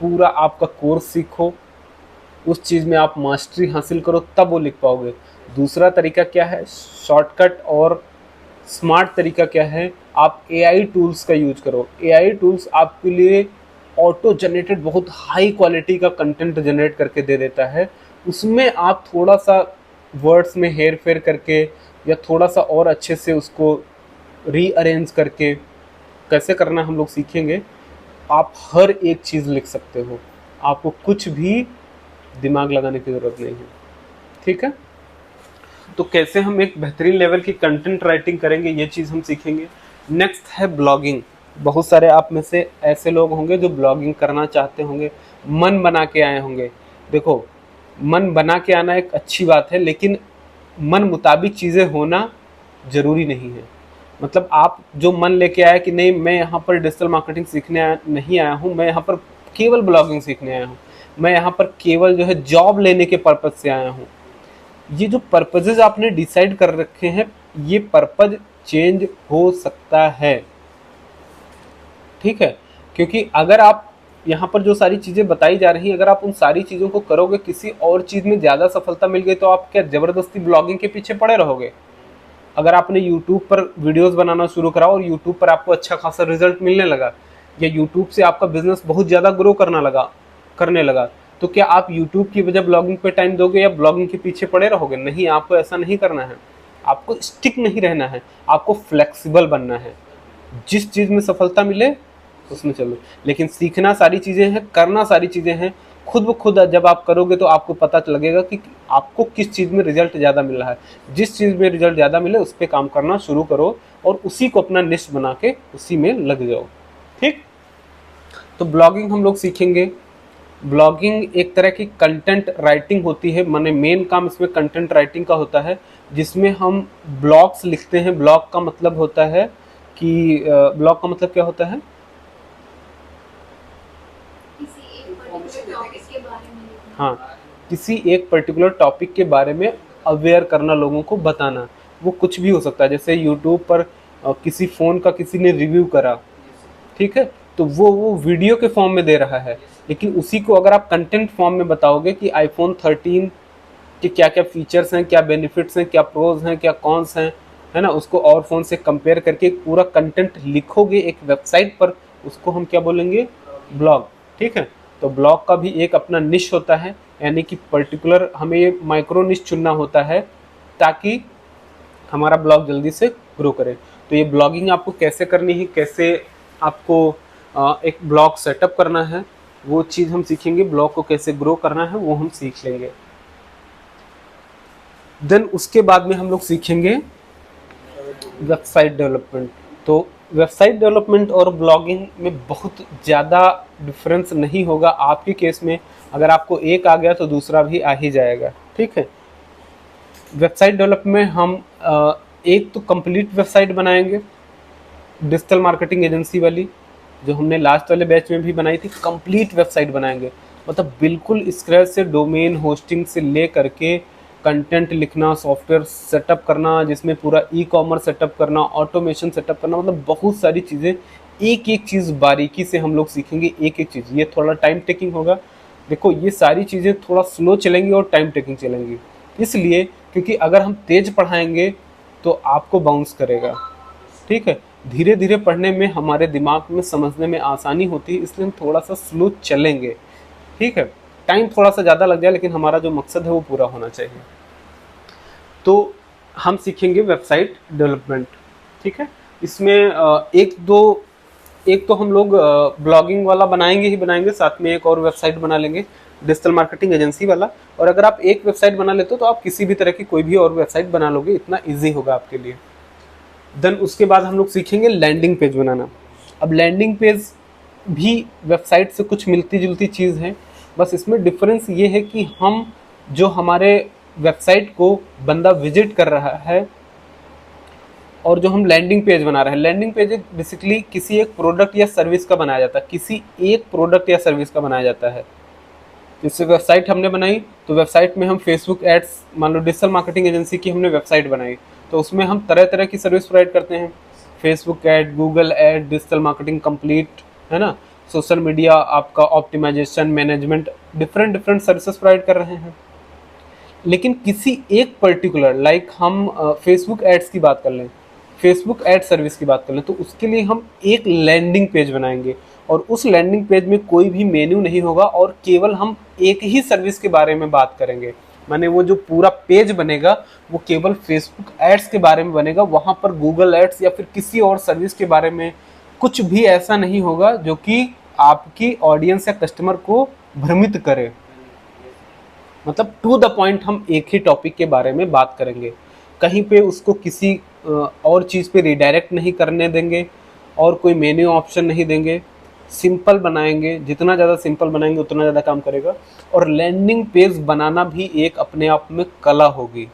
पूरा आपका कोर्स सीखो, उस चीज़ में आप मास्टरी हासिल करो, तब वो लिख पाओगे। दूसरा तरीका क्या है, शॉर्टकट और स्मार्ट तरीका क्या है, आप एआई टूल्स का यूज करो। एआई टूल्स आपके लिए ऑटो जनरेटेड बहुत हाई क्वालिटी का कंटेंट जनरेट करके दे देता है। उसमें आप थोड़ा सा वर्ड्स में हेर फेर करके या थोड़ा सा और अच्छे से उसको रीअरेंज करके कैसे करना हम लोग सीखेंगे। आप हर एक चीज़ लिख सकते हो, आपको कुछ भी दिमाग लगाने की ज़रूरत नहीं है। ठीक है, तो कैसे हम एक बेहतरीन लेवल की कंटेंट राइटिंग करेंगे ये चीज़ हम सीखेंगे। नेक्स्ट है ब्लॉगिंग। बहुत सारे आप में से ऐसे लोग होंगे जो ब्लॉगिंग करना चाहते होंगे, मन बना के आए होंगे। देखो, मन बना के आना एक अच्छी बात है, लेकिन मन मुताबिक चीज़ें होना ज़रूरी नहीं है। मतलब आप जो मन लेके आए कि नहीं मैं यहाँ पर डिजिटल मार्केटिंग सीखने नहीं आया हूँ, मैं यहाँ पर केवल ब्लॉगिंग सीखने आया हूँ, मैं यहाँ पर केवल जो है जॉब लेने के पर्पज से आया हूँ, ये जो पर्पजेज आपने डिसाइड कर रखे हैं ये पर्पज चेंज हो सकता है। ठीक है, क्योंकि अगर आप यहाँ पर जो सारी चीज़ें बताई जा रही हैं, अगर आप उन सारी चीज़ों को करोगे, किसी और चीज़ में ज़्यादा सफलता मिल गई तो आप क्या ज़बरदस्ती ब्लॉगिंग के पीछे पड़े रहोगे? अगर आपने यूट्यूब पर वीडियोस बनाना शुरू करा और यूट्यूब पर आपको अच्छा खासा रिजल्ट मिलने लगा, या यूट्यूब से आपका बिजनेस बहुत ज़्यादा ग्रो करने लगा, तो क्या आप यूट्यूब की वजह ब्लॉगिंग पे टाइम दोगे या ब्लॉगिंग के पीछे पड़े रहोगे? नहीं, आपको ऐसा नहीं करना है, आपको स्टिक नहीं रहना है, आपको फ्लेक्सिबल बनना है। जिस चीज़ में सफलता मिले उसमें चलो, लेकिन सीखना सारी चीज़ें हैं, करना सारी चीज़ें हैं। खुद ब खुद जब आप करोगे तो आपको पता लगेगा कि आपको किस चीज़ में रिजल्ट ज़्यादा मिल रहा है। जिस चीज़ में रिजल्ट ज़्यादा मिले उस पर काम करना शुरू करो और उसी को अपना निश बना के उसी में लग जाओ। ठीक, तो ब्लॉगिंग हम लोग सीखेंगे। ब्लॉगिंग एक तरह की कंटेंट राइटिंग होती है, माने मेन काम इसमें कंटेंट राइटिंग का होता है, जिसमें हम ब्लॉग्स लिखते हैं। ब्लॉग का मतलब होता है कि ब्लॉग का मतलब क्या होता है? हाँ, किसी एक पर्टिकुलर टॉपिक के बारे में अवेयर करना, लोगों को बताना। वो कुछ भी हो सकता है, जैसे यूट्यूब पर किसी फ़ोन का किसी ने रिव्यू करा, ठीक है, तो वो वीडियो के फॉर्म में दे रहा है, लेकिन उसी को अगर आप कंटेंट फॉर्म में बताओगे कि आईफोन 13 के क्या क्या फीचर्स हैं, क्या बेनिफिट्स हैं, क्या प्रोज हैं, क्या कॉन्स हैं, है ना, उसको और फ़ोन से कंपेयर करके एक पूरा कंटेंट लिखोगे एक वेबसाइट पर, उसको हम क्या बोलेंगे? ब्लॉग। ठीक है, तो ब्लॉग का भी एक अपना निश होता है, यानी कि पर्टिकुलर हमें ये माइक्रो निश चुनना होता है ताकि हमारा ब्लॉग जल्दी से ग्रो करे। तो ये ब्लॉगिंग आपको कैसे करनी है, कैसे आपको एक ब्लॉग सेटअप करना है, वो चीज़ हम सीखेंगे। ब्लॉग को कैसे ग्रो करना है वो हम सीख लेंगे। देन उसके बाद में हम लोग सीखेंगे वेबसाइट डेवलपमेंट। तो वेबसाइट डेवलपमेंट और ब्लॉगिंग में बहुत ज़्यादा डिफरेंस नहीं होगा आपके केस में। अगर आपको एक आ गया तो दूसरा भी आ ही जाएगा। ठीक है, वेबसाइट डेवलपमेंट में हम एक तो कंप्लीट वेबसाइट बनाएंगे, डिजिटल मार्केटिंग एजेंसी वाली जो हमने लास्ट वाले बैच में भी बनाई थी। कंप्लीट वेबसाइट बनाएंगे, मतलब बिल्कुल स्क्रैच से, डोमेन होस्टिंग से ले करके कंटेंट लिखना, सॉफ्टवेयर सेटअप करना, जिसमें पूरा ई कॉमर्स सेटअप करना, ऑटोमेशन सेटअप करना, मतलब बहुत सारी चीज़ें, एक एक चीज़ बारीकी से हम लोग सीखेंगे, एक एक चीज़। ये थोड़ा टाइम टेकिंग होगा। देखो, ये सारी चीज़ें थोड़ा स्लो चलेंगी और टाइम टेकिंग चलेंगी, इसलिए क्योंकि अगर हम तेज पढ़ाएंगे तो आपको बाउंस करेगा। ठीक है, धीरे धीरे पढ़ने में हमारे दिमाग में समझने में आसानी होती है, इसलिए हम थोड़ा सा स्लो चलेंगे। ठीक है, टाइम थोड़ा सा ज़्यादा लग जाए, लेकिन हमारा जो मकसद है वो पूरा होना चाहिए। तो हम सीखेंगे वेबसाइट डेवलपमेंट। ठीक है, इसमें एक तो हम लोग ब्लॉगिंग वाला बनाएंगे ही बनाएंगे, साथ में एक और वेबसाइट बना लेंगे, डिजिटल मार्केटिंग एजेंसी वाला। और अगर आप एक वेबसाइट बना लेते हो तो आप किसी भी तरह की कोई भी और वेबसाइट बना लोगे, इतना ईजी होगा आपके लिए। देन उसके बाद हम लोग सीखेंगे लैंडिंग पेज बनाना। अब लैंडिंग पेज भी वेबसाइट से कुछ मिलती जुलती चीज़ है, बस इसमें डिफरेंस ये है कि हम जो हमारे वेबसाइट को बंदा विजिट कर रहा है और जो हम लैंडिंग पेज बना रहे हैं, लैंडिंग पेज बेसिकली किसी एक प्रोडक्ट या सर्विस का बनाया जाता है, किसी एक प्रोडक्ट या सर्विस का बनाया जाता है। जैसे वेबसाइट हमने बनाई तो वेबसाइट में हम फेसबुक एड्स, मान लो डिजिटल मार्केटिंग एजेंसी की हमने वेबसाइट बनाई, तो उसमें हम तरह तरह की सर्विस प्रोवाइड करते हैं, Facebook ad, Google ad, digital marketing complete, है ना, सोशल मीडिया आपका optimisation, management, different services provide कर रहे हैं। लेकिन किसी एक पर्टिकुलर, लाइक हम फेसबुक एड्स की बात कर लें, फेसबुक एड सर्विस की बात कर लें, तो उसके लिए हम एक लैंडिंग पेज बनाएंगे और उस लैंडिंग पेज में कोई भी मेन्यू नहीं होगा और केवल हम एक ही सर्विस के बारे में बात करेंगे। माने वो जो पूरा पेज बनेगा वो केवल फेसबुक एड्स के बारे में बनेगा, वहाँ पर गूगल एड्स या फिर किसी और सर्विस के बारे में कुछ भी ऐसा नहीं होगा जो कि आपकी ऑडियंस या कस्टमर को भ्रमित करे। मतलब टू द पॉइंट हम एक ही टॉपिक के बारे में बात करेंगे, कहीं पे उसको किसी और चीज़ पे रिडायरेक्ट नहीं करने देंगे और कोई मेन्यू ऑप्शन नहीं देंगे। सिंपल बनाएंगे, जितना ज़्यादा सिंपल बनाएंगे उतना ज़्यादा काम करेगा। और लैंडिंग पेज बनाना भी एक अपने आप में कला होगी।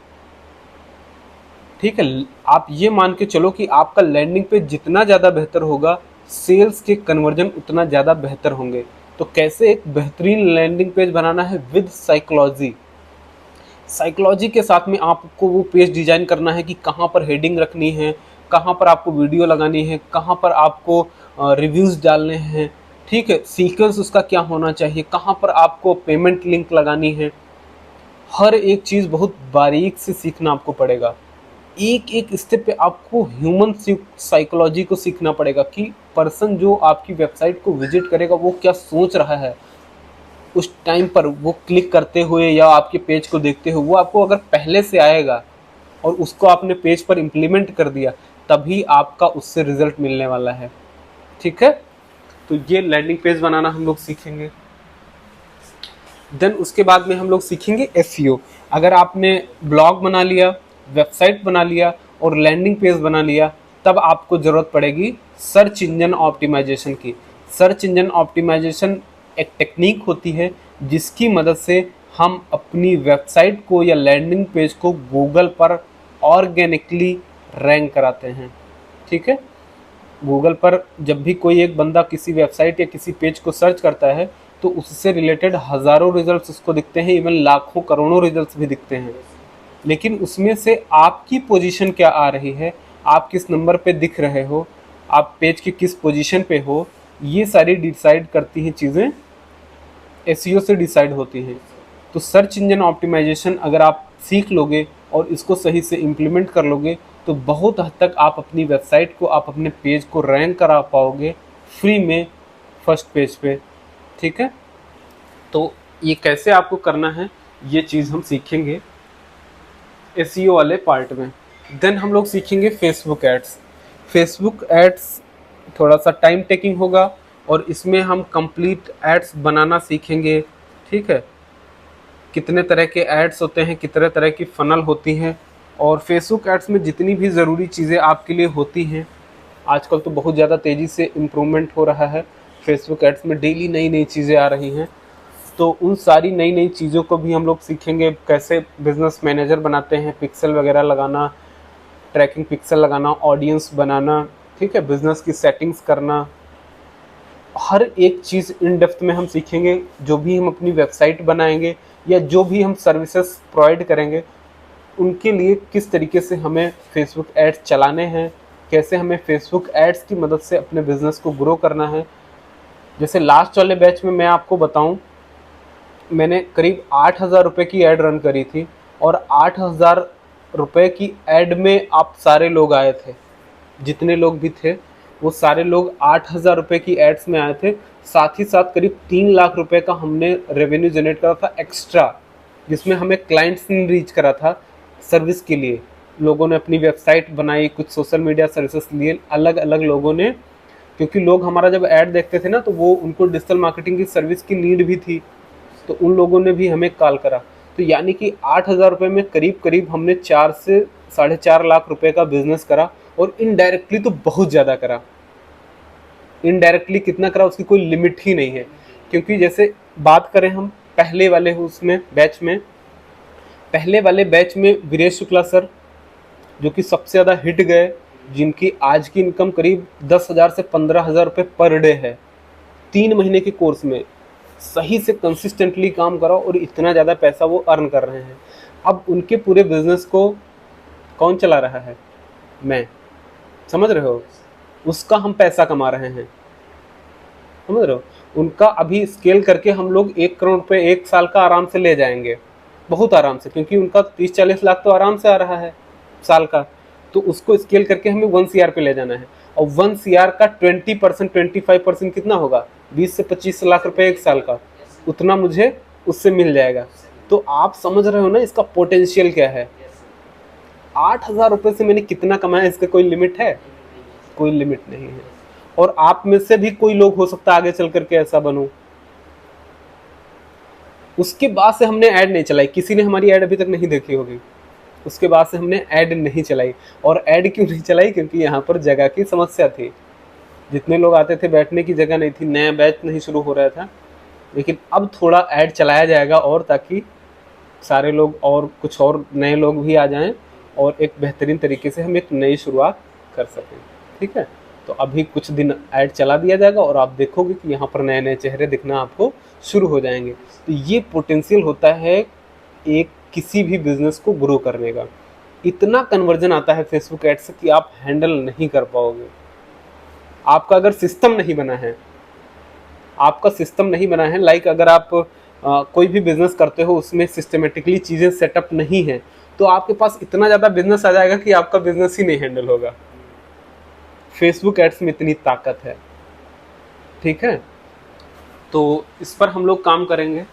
ठीक है। आप ये मान के चलो कि आपका लैंडिंग पेज जितना ज़्यादा बेहतर होगा, सेल्स के कन्वर्जन उतना ज़्यादा बेहतर होंगे। तो कैसे एक बेहतरीन लैंडिंग पेज बनाना है विद साइकोलॉजी, साइकोलॉजी के साथ में आपको वो पेज डिजाइन करना है कि कहाँ पर हेडिंग रखनी है, कहाँ पर आपको वीडियो लगानी है, कहाँ पर आपको रिव्यूज़ डालने हैं, ठीक है, सीक्वेंस उसका क्या होना चाहिए, कहाँ पर आपको पेमेंट लिंक लगानी है। हर एक चीज़ बहुत बारीक से सीखना आपको पड़ेगा। एक एक स्टेप पे आपको ह्यूमन साइकोलॉजी को सीखना पड़ेगा कि पर्सन जो आपकी वेबसाइट को विजिट करेगा वो क्या सोच रहा है उस टाइम पर, वो क्लिक करते हुए या आपके पेज को देखते हुए। वो आपको अगर पहले से आएगा और उसको आपने पेज पर इम्प्लीमेंट कर दिया, तभी आपका उससे रिजल्ट मिलने वाला है। ठीक है, तो ये लैंडिंग पेज बनाना हम लोग सीखेंगे। देन उसके बाद में हम लोग सीखेंगे SEO। अगर आपने ब्लॉग बना लिया, वेबसाइट बना लिया और लैंडिंग पेज बना लिया, तब आपको ज़रूरत पड़ेगी सर्च इंजन ऑप्टिमाइजेशन की। सर्च इंजन ऑप्टिमाइजेशन एक टेक्निक होती है जिसकी मदद से हम अपनी वेबसाइट को या लैंडिंग पेज को गूगल पर ऑर्गेनिकली रैंक कराते हैं। ठीक है, गूगल पर जब भी कोई एक बंदा किसी वेबसाइट या किसी पेज को सर्च करता है तो उससे रिलेटेड हज़ारों रिजल्ट्स उसको दिखते हैं, इवन लाखों करोड़ों रिजल्ट्स भी दिखते हैं। लेकिन उसमें से आपकी पोजीशन क्या आ रही है, आप किस नंबर पे दिख रहे हो, आप पेज की किस पोजीशन पे हो, ये सारी डिसाइड करती हैं चीज़ें, SEO से डिसाइड होती हैं। तो सर्च इंजन ऑप्टिमाइजेशन अगर आप सीख लोगे और इसको सही से इम्प्लीमेंट कर लोगे तो बहुत हद तक आप अपनी वेबसाइट को, आप अपने पेज को रैंक करा पाओगे फ्री में फर्स्ट पेज पे। ठीक है, तो ये कैसे आपको करना है ये चीज़ हम सीखेंगे SEO वाले पार्ट में। देन हम लोग सीखेंगे फेसबुक एड्स। फेसबुक एड्स थोड़ा सा टाइम टेकिंग होगा और इसमें हम कंप्लीट एड्स बनाना सीखेंगे। ठीक है, कितने तरह के एड्स होते हैं, कितने तरह की फ़नल होती हैं, और फेसबुक एड्स में जितनी भी ज़रूरी चीज़ें आपके लिए होती हैं, आजकल तो बहुत ज़्यादा तेज़ी से इम्प्रूवमेंट हो रहा है। फेसबुक एड्स में डेली नई नई चीज़ें आ रही हैं, तो उन सारी नई नई चीज़ों को भी हम लोग सीखेंगे। कैसे बिज़नेस मैनेजर बनाते हैं, पिक्सल वगैरह लगाना, ट्रैकिंग पिक्सल लगाना, ऑडियंस बनाना, ठीक है, बिज़नेस की सेटिंग्स करना, हर एक चीज़ इन डेप्थ में हम सीखेंगे। जो भी हम अपनी वेबसाइट बनाएंगे या जो भी हम सर्विसेज प्रोवाइड करेंगे उनके लिए किस तरीके से हमें फेसबुक एड्स चलाने हैं, कैसे हमें फेसबुक एड्स की मदद से अपने बिज़नेस को ग्रो करना है। जैसे लास्ट वाले बैच में मैं आपको बताऊं, मैंने करीब 8,000 रुपये की ऐड रन करी थी और 8,000 रुपये की ऐड में आप सारे लोग आए थे, जितने लोग भी थे वो सारे लोग 8,000 रुपये की एड्स में आए थे। साथ ही साथ करीब 3 लाख रुपए का हमने रेवेन्यू जनरेट करा था एक्स्ट्रा, जिसमें हमें क्लाइंट्स ने रीच करा था सर्विस के लिए। लोगों ने अपनी वेबसाइट बनाई, कुछ सोशल मीडिया सर्विसेज लिए अलग अलग लोगों ने, क्योंकि लोग हमारा जब ऐड देखते थे ना तो वो उनको डिजिटल मार्केटिंग की सर्विस की नीड भी थी, तो उन लोगों ने भी हमें कॉल करा। तो यानी कि 8,000 रुपये में करीब करीब हमने 4 से 4.5 लाख रुपए का बिजनेस करा, और इनडायरेक्टली तो बहुत ज़्यादा करा। इनडायरेक्टली कितना करा उसकी कोई लिमिट ही नहीं है, क्योंकि जैसे बात करें हम पहले वाले उसमें बैच में, पहले वाले बैच में वीरेश शुक्ला सर जो कि सबसे ज़्यादा हिट गए, जिनकी आज की इनकम करीब 10,000 से 15,000 रुपये पर डे है। 3 महीने के कोर्स में सही से कंसिस्टेंटली काम करा और इतना ज़्यादा पैसा वो अर्न कर रहे हैं। अब उनके पूरे बिजनेस को कौन चला रहा है? मैं। समझ रहे हो? उसका हम पैसा कमा रहे हैं, समझ रहे हो? उनका अभी स्केल करके हम लोग 1 करोड़ रुपये 1 साल का आराम से ले जाएंगे, बहुत आराम से, क्योंकि उनका 30-40 लाख तो आराम से आ रहा है साल का। तो उसको स्केल करके हमें 1 CR पे ले जाना है, और 1 CR का 20% 25% कितना होगा? 20 से 25 लाख रुपए 1 साल का, उतना मुझे उससे मिल जाएगा। तो आप समझ रहे हो ना इसका पोटेंशियल क्या है। 8,000 रुपये से मैंने कितना कमाया, इसका कोई लिमिट है? कोई लिमिट नहीं है। और आप में से भी कोई लोग हो सकता है आगे चल करके ऐसा बनूं। उसके बाद से हमने ऐड नहीं चलाई, किसी ने हमारी ऐड अभी तक नहीं देखी होगी। उसके बाद से हमने ऐड नहीं चलाई। और ऐड क्यों नहीं चलाई? क्योंकि यहाँ पर जगह की समस्या थी, जितने लोग आते थे बैठने की जगह नहीं थी, नया बैच नहीं शुरू हो रहा था। लेकिन अब थोड़ा ऐड चलाया जाएगा, और ताकि सारे लोग और कुछ और नए लोग भी आ जाएं और एक बेहतरीन तरीके से हम एक नई शुरुआत कर सकें। ठीक है, तो अभी कुछ दिन ऐड चला दिया जाएगा और आप देखोगे कि यहाँ पर नए नए चेहरे दिखना आपको शुरू हो जाएंगे। तो ये पोटेंशियल होता है एक किसी भी बिजनेस को ग्रो करने का। इतना कन्वर्जन आता है फेसबुक एड से कि आप हैंडल नहीं कर पाओगे। आपका अगर सिस्टम नहीं बना है, आपका सिस्टम नहीं बना है, लाइक अगर आप कोई भी बिजनेस करते हो उसमें सिस्टमेटिकली चीज़ें सेटअप नहीं है, तो आपके पास इतना ज़्यादा बिजनेस आ जाएगा कि आपका बिजनेस ही नहीं हैंडल होगा। फेसबुक एड्स में इतनी ताकत है। ठीक है, तो इस पर हम लोग काम करेंगे।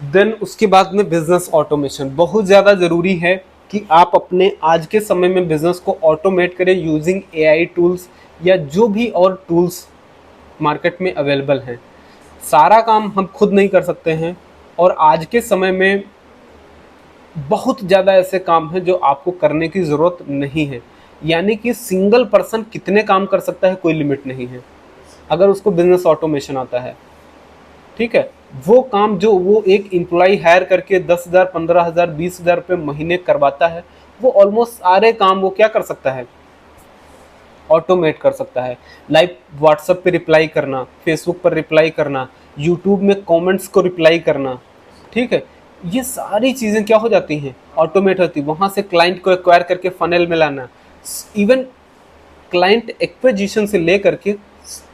देन उसके बाद में बिजनेस ऑटोमेशन बहुत ज़्यादा ज़रूरी है कि आप अपने आज के समय में बिजनेस को ऑटोमेट करें यूजिंग एआई टूल्स या जो भी और टूल्स मार्केट में अवेलेबल हैं। सारा काम हम खुद नहीं कर सकते हैं और आज के समय में बहुत ज़्यादा ऐसे काम हैं जो आपको करने की ज़रूरत नहीं है। यानी कि सिंगल पर्सन कितने काम कर सकता है कोई लिमिट नहीं है अगर उसको बिजनेस ऑटोमेशन आता है। ठीक है, वो काम जो वो एक एम्प्लॉय हायर करके 10,000, 15,000, 20,000 रुपये महीने करवाता है, वो ऑलमोस्ट सारे काम वो क्या कर सकता है, ऑटोमेट कर सकता है। लाइक व्हाट्सएप पे रिप्लाई करना, फेसबुक पर रिप्लाई करना, यूट्यूब में कमेंट्स को रिप्लाई करना। ठीक है, ये सारी चीज़ें क्या हो जाती हैं, ऑटोमेट होती। वहाँ से क्लाइंट को एक्वायर करके फनल में लाना, इवन क्लाइंट एक्विजिशन से ले करके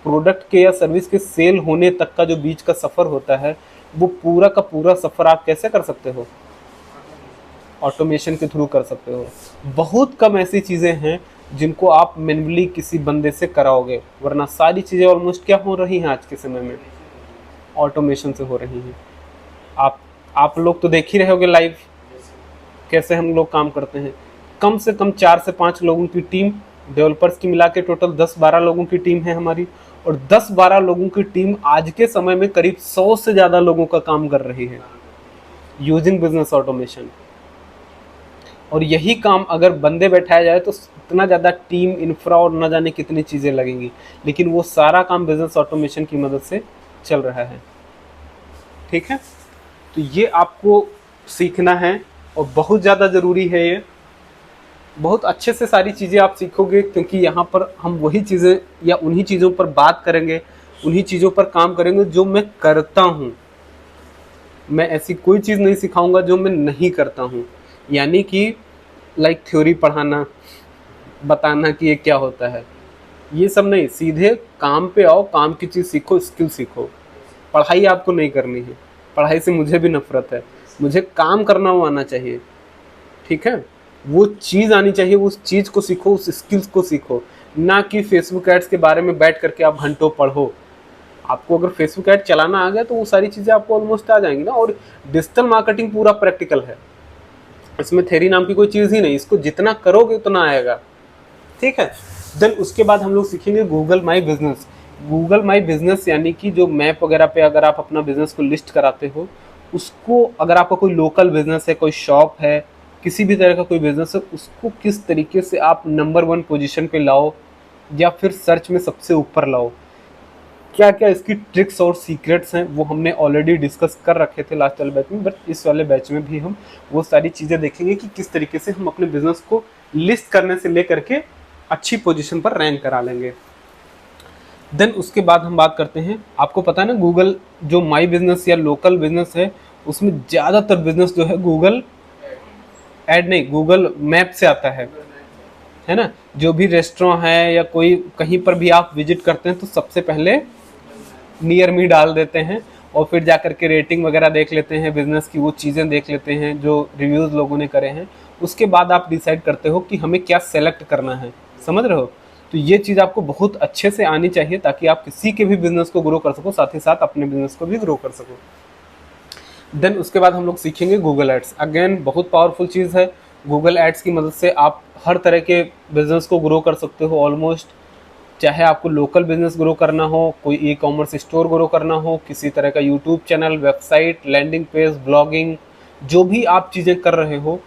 प्रोडक्ट के या सर्विस के सेल होने तक का जो बीच का सफ़र होता है, वो पूरा का पूरा सफ़र आप कैसे कर सकते हो, ऑटोमेशन के थ्रू कर सकते हो। बहुत कम ऐसी चीज़ें हैं जिनको आप मैन्युअली किसी बंदे से कराओगे, वरना सारी चीज़ें ऑलमोस्ट क्या हो रही हैं आज के समय में, ऑटोमेशन से हो रही हैं। आप लोग तो देख ही रहे होगे लाइव कैसे हम लोग काम करते हैं। कम से कम 4 से 5 लोगों की टीम, डेवलपर्स की मिला के टोटल 10-12 लोगों की टीम है हमारी, और 10-12 लोगों की टीम आज के समय में करीब 100 से ज़्यादा लोगों का काम कर रही है यूजिंग बिजनेस ऑटोमेशन। और यही काम अगर बंदे बैठाया जाए तो इतना ज़्यादा टीम, इंफ्रा और न जाने कितनी चीज़ें लगेंगी, लेकिन वो सारा काम बिजनेस ऑटोमेशन की मदद से चल रहा है। ठीक है, तो ये आपको सीखना है और बहुत ज़्यादा ज़रूरी है। ये बहुत अच्छे से सारी चीज़ें आप सीखोगे, क्योंकि यहाँ पर हम वही चीज़ें या उन्हीं चीज़ों पर बात करेंगे, उन्हीं चीज़ों पर काम करेंगे जो मैं करता हूँ। मैं ऐसी कोई चीज़ नहीं सिखाऊंगा जो मैं नहीं करता हूँ। यानी कि लाइक थ्योरी पढ़ाना, बताना कि ये क्या होता है, ये सब नहीं। सीधे काम पे आओ, काम की चीज़ सीखो, स्किल सीखो। पढ़ाई आपको नहीं करनी है, पढ़ाई से मुझे भी नफरत है। मुझे काम करना वो आना चाहिए। ठीक है, वो चीज़ आनी चाहिए, उस चीज़ को सीखो, उस स्किल्स को सीखो, ना कि फेसबुक एड्स के बारे में बैठ करके आप घंटों पढ़ो। आपको अगर फेसबुक एड चलाना आ गया तो वो सारी चीज़ें आपको ऑलमोस्ट आ जाएंगी ना। और डिजिटल मार्केटिंग पूरा प्रैक्टिकल है, इसमें थ्योरी नाम की कोई चीज़ ही नहीं। इसको जितना करोगे उतना आएगा। ठीक है, देन उसके बाद हम लोग सीखेंगे Google my business. Google my business यानी कि जो मैप वगैरह पे अगर आप अपना बिजनेस को लिस्ट कराते हो, उसको अगर आपका कोई लोकल बिजनेस है, कोई शॉप है, किसी भी तरह का कोई बिजनेस है, उसको किस तरीके से आप नंबर 1 पोजीशन पे लाओ या फिर सर्च में सबसे ऊपर लाओ। क्या क्या इसकी ट्रिक्स और सीक्रेट्स हैं वो हमने ऑलरेडी डिस्कस कर रखे थे लास्ट वाले बैच में, बट इस वाले बैच में भी हम वो सारी चीज़ें देखेंगे कि किस तरीके से हम अपने बिजनेस को लिस्ट करने से लेकर के अच्छी पोजीशन पर रैंक करा लेंगे। देन उसके बाद हम बात करते हैं, आपको पता है ना गूगल जो माई बिजनेस या लोकल बिजनेस है, उसमें ज़्यादातर बिजनेस जो है गूगल ऐड नहीं, गूगल मैप से आता है ना। जो भी रेस्टोरेंट है या कोई कहीं पर भी आप विजिट करते हैं तो सबसे पहले नियर मी डाल देते हैं और फिर जा करके रेटिंग वगैरह देख लेते हैं, बिजनेस की वो चीज़ें देख लेते हैं जो रिव्यूज़ लोगों ने करे हैं। उसके बाद आप डिसाइड करते हो कि हमें क्या सेलेक्ट करना है, समझ रहे हो। तो ये चीज़ आपको बहुत अच्छे से आनी चाहिए ताकि आप किसी के भी बिजनेस को ग्रो कर सको, साथ ही साथ अपने बिजनेस को भी ग्रो कर सको। देन उसके बाद हम लोग सीखेंगे गूगल एड्स। अगेन बहुत पावरफुल चीज़ है। गूगल एड्स की मदद से आप हर तरह के बिजनेस को ग्रो कर सकते हो ऑलमोस्ट, चाहे आपको लोकल बिजनेस ग्रो करना हो, कोई ई कॉमर्स स्टोर ग्रो करना हो, किसी तरह का YouTube channel, website, landing page, blogging, जो भी आप चीज़ें कर रहे हो,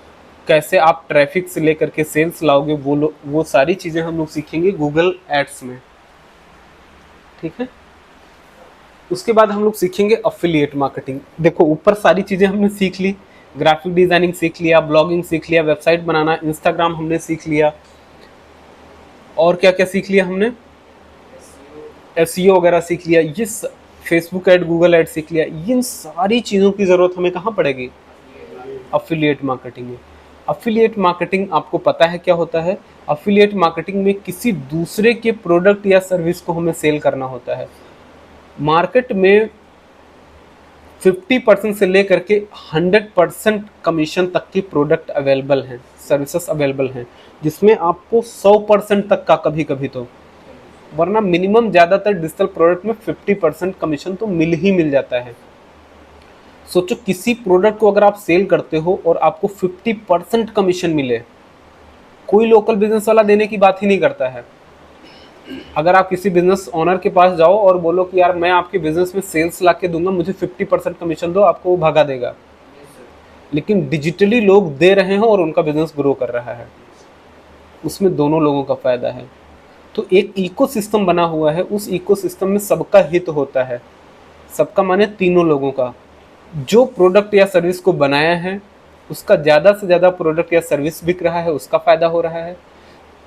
कैसे आप ट्रैफिक से लेकर के सेल्स लाओगे, वो सारी चीज़ें हम लोग सीखेंगे गूगल एड्स में। ठीक है, उसके बाद हम लोग सीखेंगे अफिलिएट मार्केटिंग। देखो ऊपर सारी चीज़ें हमने सीख ली, ग्राफिक डिजाइनिंग सीख लिया, ब्लॉगिंग सीख लिया, वेबसाइट बनाना, इंस्टाग्राम हमने सीख लिया, और क्या क्या सीख लिया हमने, एसईओ वगैरह सीख लिया, ये फेसबुक ऐड, गूगल ऐड सीख लिया। इन सारी चीज़ों की ज़रूरत हमें कहाँ पड़ेगी, अफिलिएट मार्केटिंग में। अफिलिएट मार्केटिंग आपको पता है क्या होता है, अफिलिएट मार्केटिंग में किसी दूसरे के प्रोडक्ट या सर्विस को हमें सेल करना होता है। मार्केट में 50% से लेकर के 100% कमीशन तक की प्रोडक्ट अवेलेबल हैं, सर्विसेज अवेलेबल हैं, जिसमें आपको 100% तक का कभी कभी तो, वरना मिनिमम ज़्यादातर डिजिटल प्रोडक्ट में 50% कमीशन तो मिल जाता है। सोचो किसी प्रोडक्ट को अगर आप सेल करते हो और आपको 50% कमीशन मिले, कोई लोकल बिजनेस वाला देने की बात ही नहीं करता है। अगर आप किसी बिजनेस ओनर के पास जाओ और बोलो कि यार मैं आपके बिजनेस में सेल्स ला के दूंगा, मुझे 50% कमीशन दो, आपको वो भगा देगा। लेकिन डिजिटली लोग दे रहे हैं और उनका बिजनेस ग्रो कर रहा है, उसमें दोनों लोगों का फायदा है। तो एक इकोसिस्टम बना हुआ है, उस इकोसिस्टम में सबका हित होता है। सबका माने तीनों लोगों का। जो प्रोडक्ट या सर्विस को बनाया है उसका ज़्यादा से ज़्यादा प्रोडक्ट या सर्विस बिक रहा है, उसका फ़ायदा हो रहा है।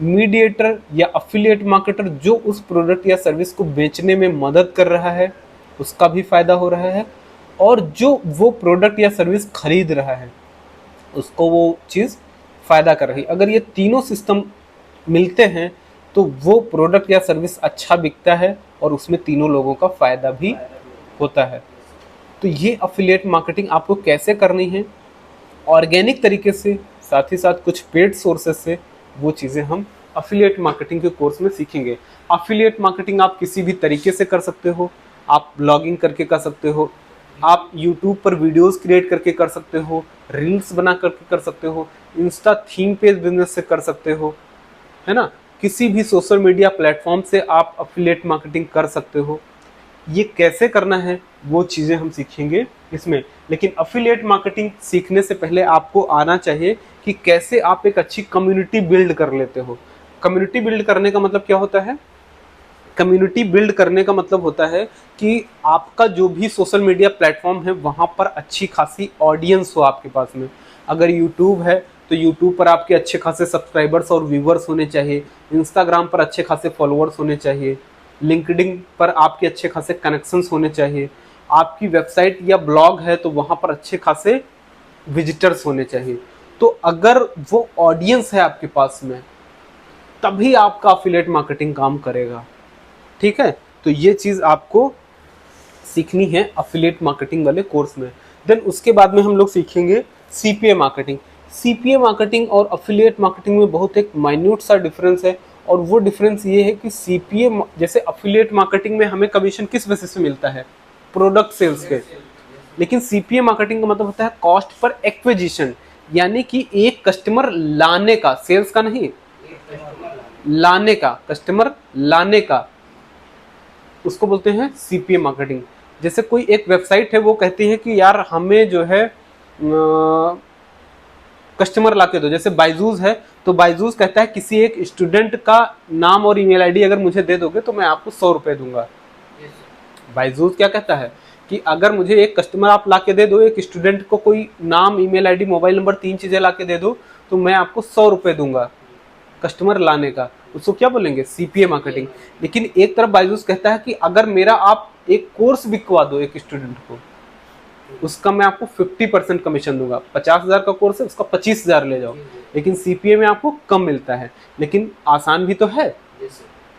मीडिएटर या अफिलिएट मार्केटर जो उस प्रोडक्ट या सर्विस को बेचने में मदद कर रहा है, उसका भी फ़ायदा हो रहा है। और जो वो प्रोडक्ट या सर्विस खरीद रहा है, उसको वो चीज़ फ़ायदा कर रही है। अगर ये तीनों सिस्टम मिलते हैं तो वो प्रोडक्ट या सर्विस अच्छा बिकता है और उसमें तीनों लोगों का फ़ायदा भी होता है। तो ये अफिलिएट मार्केटिंग आपको कैसे करनी है, ऑर्गेनिक तरीके से, साथ ही साथ कुछ पेड सोर्सेज से, वो चीज़ें हम अफिलिएट मार्केटिंग के कोर्स में सीखेंगे। अफिलिएट मार्केटिंग आप किसी भी तरीके से कर सकते हो। आप ब्लॉगिंग करके कर सकते हो, आप यूट्यूब पर वीडियोस क्रिएट करके कर सकते हो, रील्स बना करके कर सकते हो, इंस्टा थीम पेज बिजनेस से कर सकते हो, है ना। किसी भी सोशल मीडिया प्लेटफॉर्म से आप अफिलिएट मार्केटिंग कर सकते हो। ये कैसे करना है वो चीज़ें हम सीखेंगे इसमें। लेकिन अफिलिएट मार्केटिंग सीखने से पहले आपको आना चाहिए कि कैसे आप एक अच्छी कम्युनिटी बिल्ड कर लेते हो। कम्युनिटी बिल्ड करने का मतलब क्या होता है, कम्युनिटी बिल्ड करने का मतलब होता है कि आपका जो भी सोशल मीडिया प्लेटफॉर्म है वहाँ पर अच्छी खासी ऑडियंस हो आपके पास में। अगर यूट्यूब है तो यूट्यूब पर आपके अच्छे खासे सब्सक्राइबर्स और व्यूवर्स होने चाहिए, इंस्टाग्राम पर अच्छे खासे फॉलोअर्स होने चाहिए, लिंक्डइन पर आपके अच्छे खासे कनेक्शंस होने चाहिए, आपकी वेबसाइट या ब्लॉग है तो वहाँ पर अच्छे खासे विजिटर्स होने चाहिए। तो अगर वो ऑडियंस है आपके पास में, तभी आपका अफिलिएट मार्केटिंग काम करेगा। ठीक है, तो ये चीज़ आपको सीखनी है अफिलिएट मार्केटिंग वाले कोर्स में। देन उसके बाद में हम लोग सीखेंगे सीपीए मार्केटिंग। सीपीए मार्केटिंग और अफिलिएट मार्केटिंग में बहुत एक माइन्यूट सा डिफरेंस है, और वो डिफरेंस ये है कि सीपीए जैसे अफिलिएट मार्केटिंग में हमें कमीशन किस बेसिस पे मिलता है, प्रोडक्ट सेल्स पे। लेकिन सीपीए मार्केटिंग का मतलब होता है कॉस्ट पर एक्विजिशन, यानी कि एक कस्टमर लाने का, सेल्स का नहीं, लाने का, कस्टमर लाने का, उसको बोलते हैं सीपीए मार्केटिंग। जैसे कोई एक वेबसाइट है वो कहती है कि यार हमें जो है कस्टमर ला के दो, जैसे बायजूस है तो बायजूस कहता है किसी एक स्टूडेंट का नाम और ईमेल आईडी अगर मुझे दे दोगे तो मैं आपको 100 रुपये दूंगा। बायजूस क्या कहता है कि अगर मुझे एक कस्टमर आप ला के दे दो, एक स्टूडेंट को कोई नाम, ईमेल आईडी, मोबाइल नंबर, 3 चीज़ें ला के दे दो तो मैं आपको 100 रुपये दूंगा कस्टमर लाने का। उसको क्या बोलेंगे, सीपीए मार्केटिंग। लेकिन एक तरफ बायजूस कहता है कि अगर मेरा आप एक कोर्स बिकवा दो एक स्टूडेंट को, उसका मैं आपको 50% कमीशन दूंगा। 50,000 का कोर्स है, उसका 25,000 ले जाओ। लेकिन सीपीए में आपको कम मिलता है, लेकिन आसान भी तो है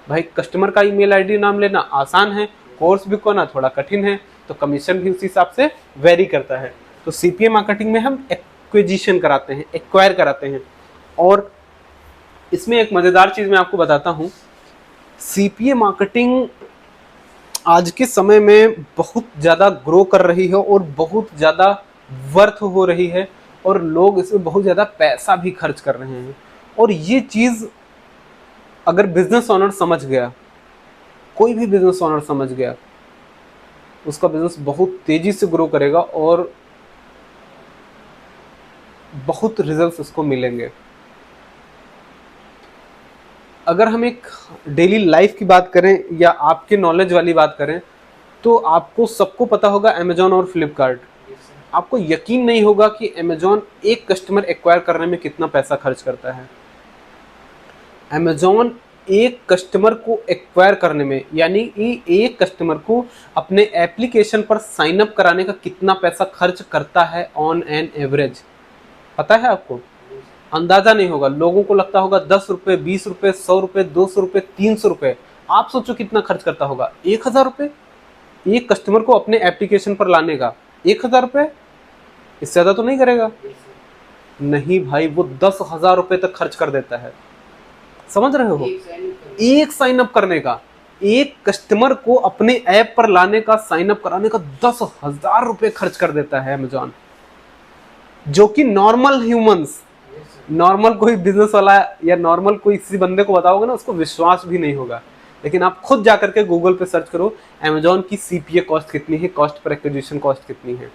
भाई। कस्टमर का ईमेल आईडी नाम लेना आसान है, कोर्स बिकवाना थोड़ा कठिन है, तो कमीशन भी उसी हिसाब से वेरी करता है। तो सीपीए मार्केटिंग में हम एक्विजिशन कराते हैं, एक्वायर कराते हैं। और इसमें एक मज़ेदार चीज़ मैं आपको बताता हूँ, सीपीए मार्केटिंग आज के समय में बहुत ज़्यादा ग्रो कर रही है और बहुत ज़्यादा वर्थ हो रही है, और लोग इसमें बहुत ज़्यादा पैसा भी खर्च कर रहे हैं। और ये चीज़ अगर बिजनेस ओनर समझ गया, कोई भी बिजनेस ओनर समझ गया, उसका बिजनेस बहुत तेज़ी से ग्रो करेगा और बहुत रिजल्ट्स उसको मिलेंगे। अगर हम एक डेली लाइफ की बात करें या आपके नॉलेज वाली बात करें, तो आपको सबको पता होगा अमेजॉन और फ्लिपकार्ट, आपको यकीन नहीं होगा कि अमेजॉन एक कस्टमर एक्वायर करने में कितना पैसा खर्च करता है। अमेजॉन एक कस्टमर को एक्वायर करने में, यानी कि एक कस्टमर को अपने एप्लीकेशन पर साइन अप कराने का कितना पैसा खर्च करता है ऑन एन एवरेज, पता है आपको? अंदाजा नहीं होगा। लोगों को लगता होगा 10 रुपये, 20 रुपये, 100 रुपये, 200 रुपये, 300 रुपये। आप सोचो कितना खर्च करता होगा। 1000 रुपये एक कस्टमर को अपने एप्लीकेशन पर लाने का। 1000 रुपये, इससे ज़्यादा तो नहीं करेगा। नहीं भाई, वो 10,000 रुपये तक खर्च कर देता है। समझ रहे हो? एक साइन अप करने का, एक कस्टमर को अपने ऐप पर लाने का, साइन अप कराने का 10,000 रुपये खर्च कर देता है अमेजॉन, जो कि नॉर्मल ह्यूमंस, नॉर्मल कोई बिजनेस वाला या नॉर्मल कोई किसी बंदे को बताओगे ना, उसको विश्वास भी नहीं होगा। लेकिन आप खुद जाकर के गूगल पे सर्च करो अमेजॉन की सीपीए कॉस्ट कितनी है, कॉस्ट पर एक्विजिशन कॉस्ट कितनी है,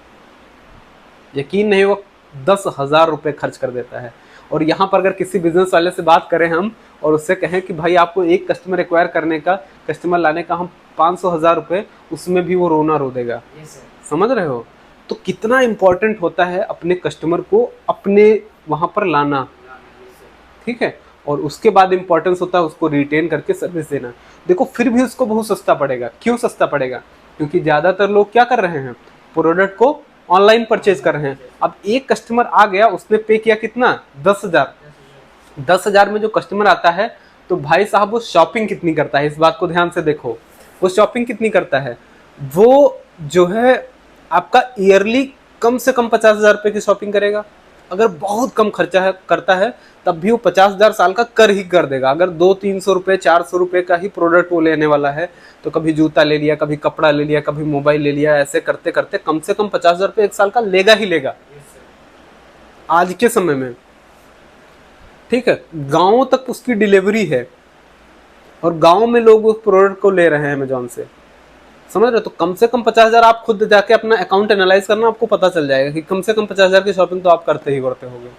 यकीन नहीं होगा 10,000 रुपये खर्च कर देता है। और यहाँ पर अगर किसी बिजनेस वाले से बात करें हम और उससे कहें कि भाई आपको एक कस्टमर एक्वायर करने का, कस्टमर लाने का हम 500,000 रुपये, उसमें भी वो रोना रो देगा। समझ रहे हो? तो कितना इंपॉर्टेंट होता है अपने कस्टमर को अपने वहाँ पर लाना, ठीक है। और उसके बाद इंपॉर्टेंस होता है उसको रिटेन करके सर्विस देना। देखो फिर भी उसको बहुत सस्ता पड़ेगा। क्यों सस्ता पड़ेगा? क्योंकि ज़्यादातर लोग क्या कर रहे हैं, प्रोडक्ट को ऑनलाइन परचेज कर रहे हैं। अब एक कस्टमर आ गया, उसने पे किया कितना, 10,000। 10,000 में जो कस्टमर आता है तो भाई साहब वो शॉपिंग कितनी करता है, इस बात को ध्यान से देखो। वो शॉपिंग कितनी करता है, वो जो है आपका ईयरली कम से कम 50,000 रुपये की शॉपिंग करेगा। अगर बहुत कम खर्चा है करता है तब भी वो 50,000 साल का कर ही कर देगा। अगर 200-300 रुपये 400 रुपये का ही प्रोडक्ट वो लेने वाला है तो कभी जूता ले लिया, कभी कपड़ा ले लिया, कभी मोबाइल ले लिया, ऐसे करते करते कम से कम 50,000 रुपये एक साल का लेगा ही लेगा आज के समय में, ठीक है। गाँव तक उसकी डिलीवरी है और गाँव में लोग उस प्रोडक्ट को ले रहे हैं अमेजॉन से, समझ रहे हो? तो कम से कम 50,000 आप खुद जाके अपना अकाउंट एनालाइज करना, आपको पता चल जाएगा कि कम से कम 50,000 की शॉपिंग तो आप करते ही करते होगे।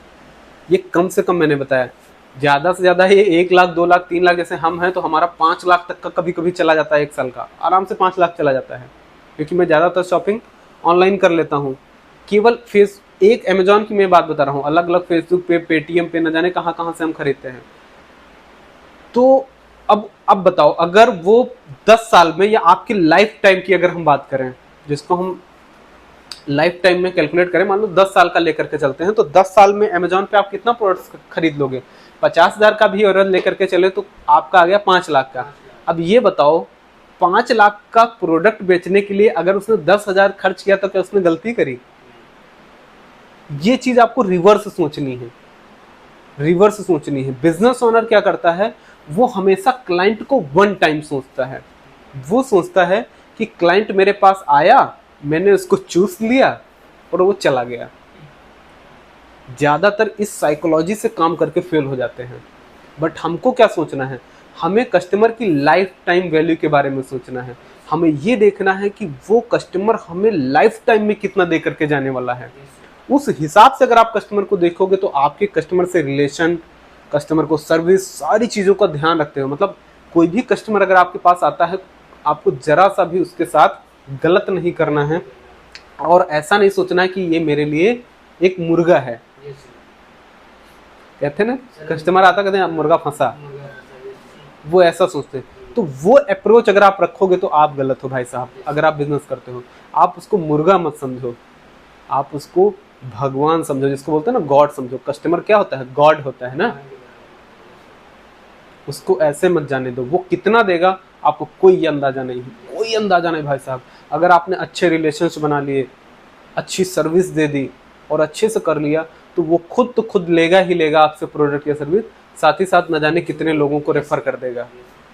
ये कम से कम मैंने बताया। ज़्यादा से ज़्यादा ये 1 लाख, 2 लाख, 3 लाख, जैसे हम हैं तो हमारा 5 लाख तक का कभी कभी चला जाता है। एक साल का आराम से 5 लाख चला जाता है, क्योंकि मैं ज़्यादातर शॉपिंग ऑनलाइन कर लेता हूँ। केवल एक अमेजॉन की मैं बात बता रहा हूँ, अलग अलग फेसबुक पे, पेटीएम पे, न जाने कहाँ कहाँ से हम खरीदते हैं। तो अब बताओ, अगर वो 10 साल में या आपकी लाइफ टाइम की अगर हम बात करें, जिसको हम लाइफ टाइम में कैलकुलेट करें, मान लो 10 साल का लेकर के चलते हैं, तो 10 साल में अमेजॉन पे आप कितना प्रोडक्ट्स खरीद लोगे? 50,000 का भी एवरेज लेकर के चले तो आपका आ गया 5 लाख का। अब ये बताओ 5 लाख का प्रोडक्ट बेचने के लिए अगर उसने 10,000 खर्च किया तो क्या उसने गलती करी? ये चीज आपको रिवर्स सोचनी है, रिवर्स सोचनी है। बिजनेस ओनर क्या करता है, वो हमेशा क्लाइंट को वन टाइम सोचता है। वो सोचता है कि क्लाइंट मेरे पास आया, मैंने उसको चूस लिया और वो चला गया। ज़्यादातर इस साइकोलॉजी से काम करके फेल हो जाते हैं। बट हमको क्या सोचना है, हमें कस्टमर की लाइफ टाइम वैल्यू के बारे में सोचना है। हमें ये देखना है कि वो कस्टमर हमें लाइफ टाइम में कितना दे करके जाने वाला है। उस हिसाब से अगर आप कस्टमर को देखोगे तो आपके कस्टमर से रिलेशन, कस्टमर को सर्विस, सारी चीज़ों का ध्यान रखते हो। मतलब कोई भी कस्टमर अगर आपके पास आता है, आपको ज़रा सा भी उसके साथ गलत नहीं करना है और ऐसा नहीं सोचना है कि ये मेरे लिए एक मुर्गा है। कहते हैं ना, कस्टमर आता कहते हैं मुर्गा फंसा, वो ऐसा सोचते हैं। तो वो अप्रोच अगर आप रखोगे तो आप गलत हो भाई साहब। अगर आप बिजनेस करते हो, आप उसको मुर्गा मत समझो, आप उसको भगवान समझो, जिसको बोलते हैं ना गॉड समझो। कस्टमर क्या होता है, गॉड होता है ना। उसको ऐसे मत जाने दो, वो कितना देगा आपको कोई अंदाजा नहीं, कोई अंदाजा नहीं भाई साहब। अगर आपने अच्छे रिलेशंस बना लिए, अच्छी सर्विस दे दी और अच्छे से कर लिया तो वो खुद तो खुद लेगा ही लेगा आपसे प्रोडक्ट या सर्विस, साथ ही साथ न जाने कितने लोगों को रेफर कर देगा,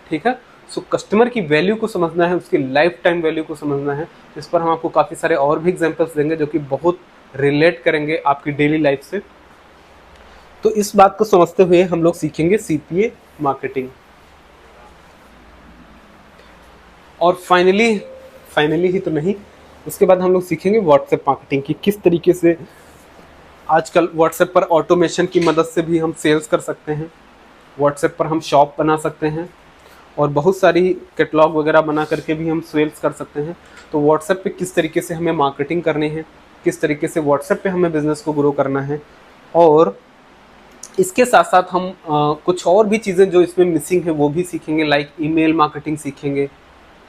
ठीक है। सो कस्टमर की वैल्यू को समझना है, उसकी लाइफ टाइम वैल्यू को समझना है। इस पर हम आपको काफ़ी सारे और भी एग्जांपल्स देंगे जो कि बहुत रिलेट करेंगे आपकी डेली लाइफ से। तो इस बात को समझते हुए हम लोग सीखेंगे सीपीए मार्केटिंग। और फाइनली ही तो नहीं, उसके बाद हम लोग सीखेंगे व्हाट्सएप मार्केटिंग की, किस तरीके से आजकल व्हाट्सएप पर ऑटोमेशन की मदद से भी हम सेल्स कर सकते हैं। व्हाट्सएप पर हम शॉप बना सकते हैं और बहुत सारी कैटलॉग वगैरह बना करके भी हम सेल्स कर सकते हैं। तो व्हाट्सएप पे किस तरीके से हमें मार्केटिंग करनी है, किस तरीके से व्हाट्सएप पे हमें बिज़नेस को ग्रो करना है, और इसके साथ साथ हम कुछ और भी चीज़ें जो इसमें मिसिंग है वो भी सीखेंगे, लाइक ईमेल मार्केटिंग सीखेंगे,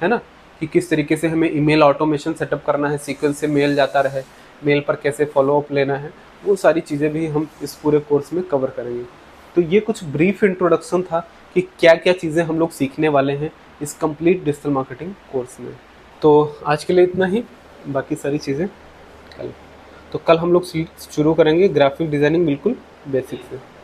है ना, कि किस तरीके से हमें ईमेल ऑटोमेशन सेटअप करना है, सीक्वेंस से मेल जाता रहे, मेल पर कैसे फॉलोअप लेना है, वो सारी चीज़ें भी हम इस पूरे कोर्स में कवर करेंगे। तो ये कुछ ब्रीफ इंट्रोडक्शन था कि क्या क्या चीज़ें हम लोग सीखने वाले हैं इस कंप्लीट डिजिटल मार्केटिंग कोर्स में। तो आज के लिए इतना ही, बाकी सारी चीज़ें कल। तो कल हम लोग शुरू करेंगे ग्राफिक डिज़ाइनिंग बिल्कुल बेसिक से।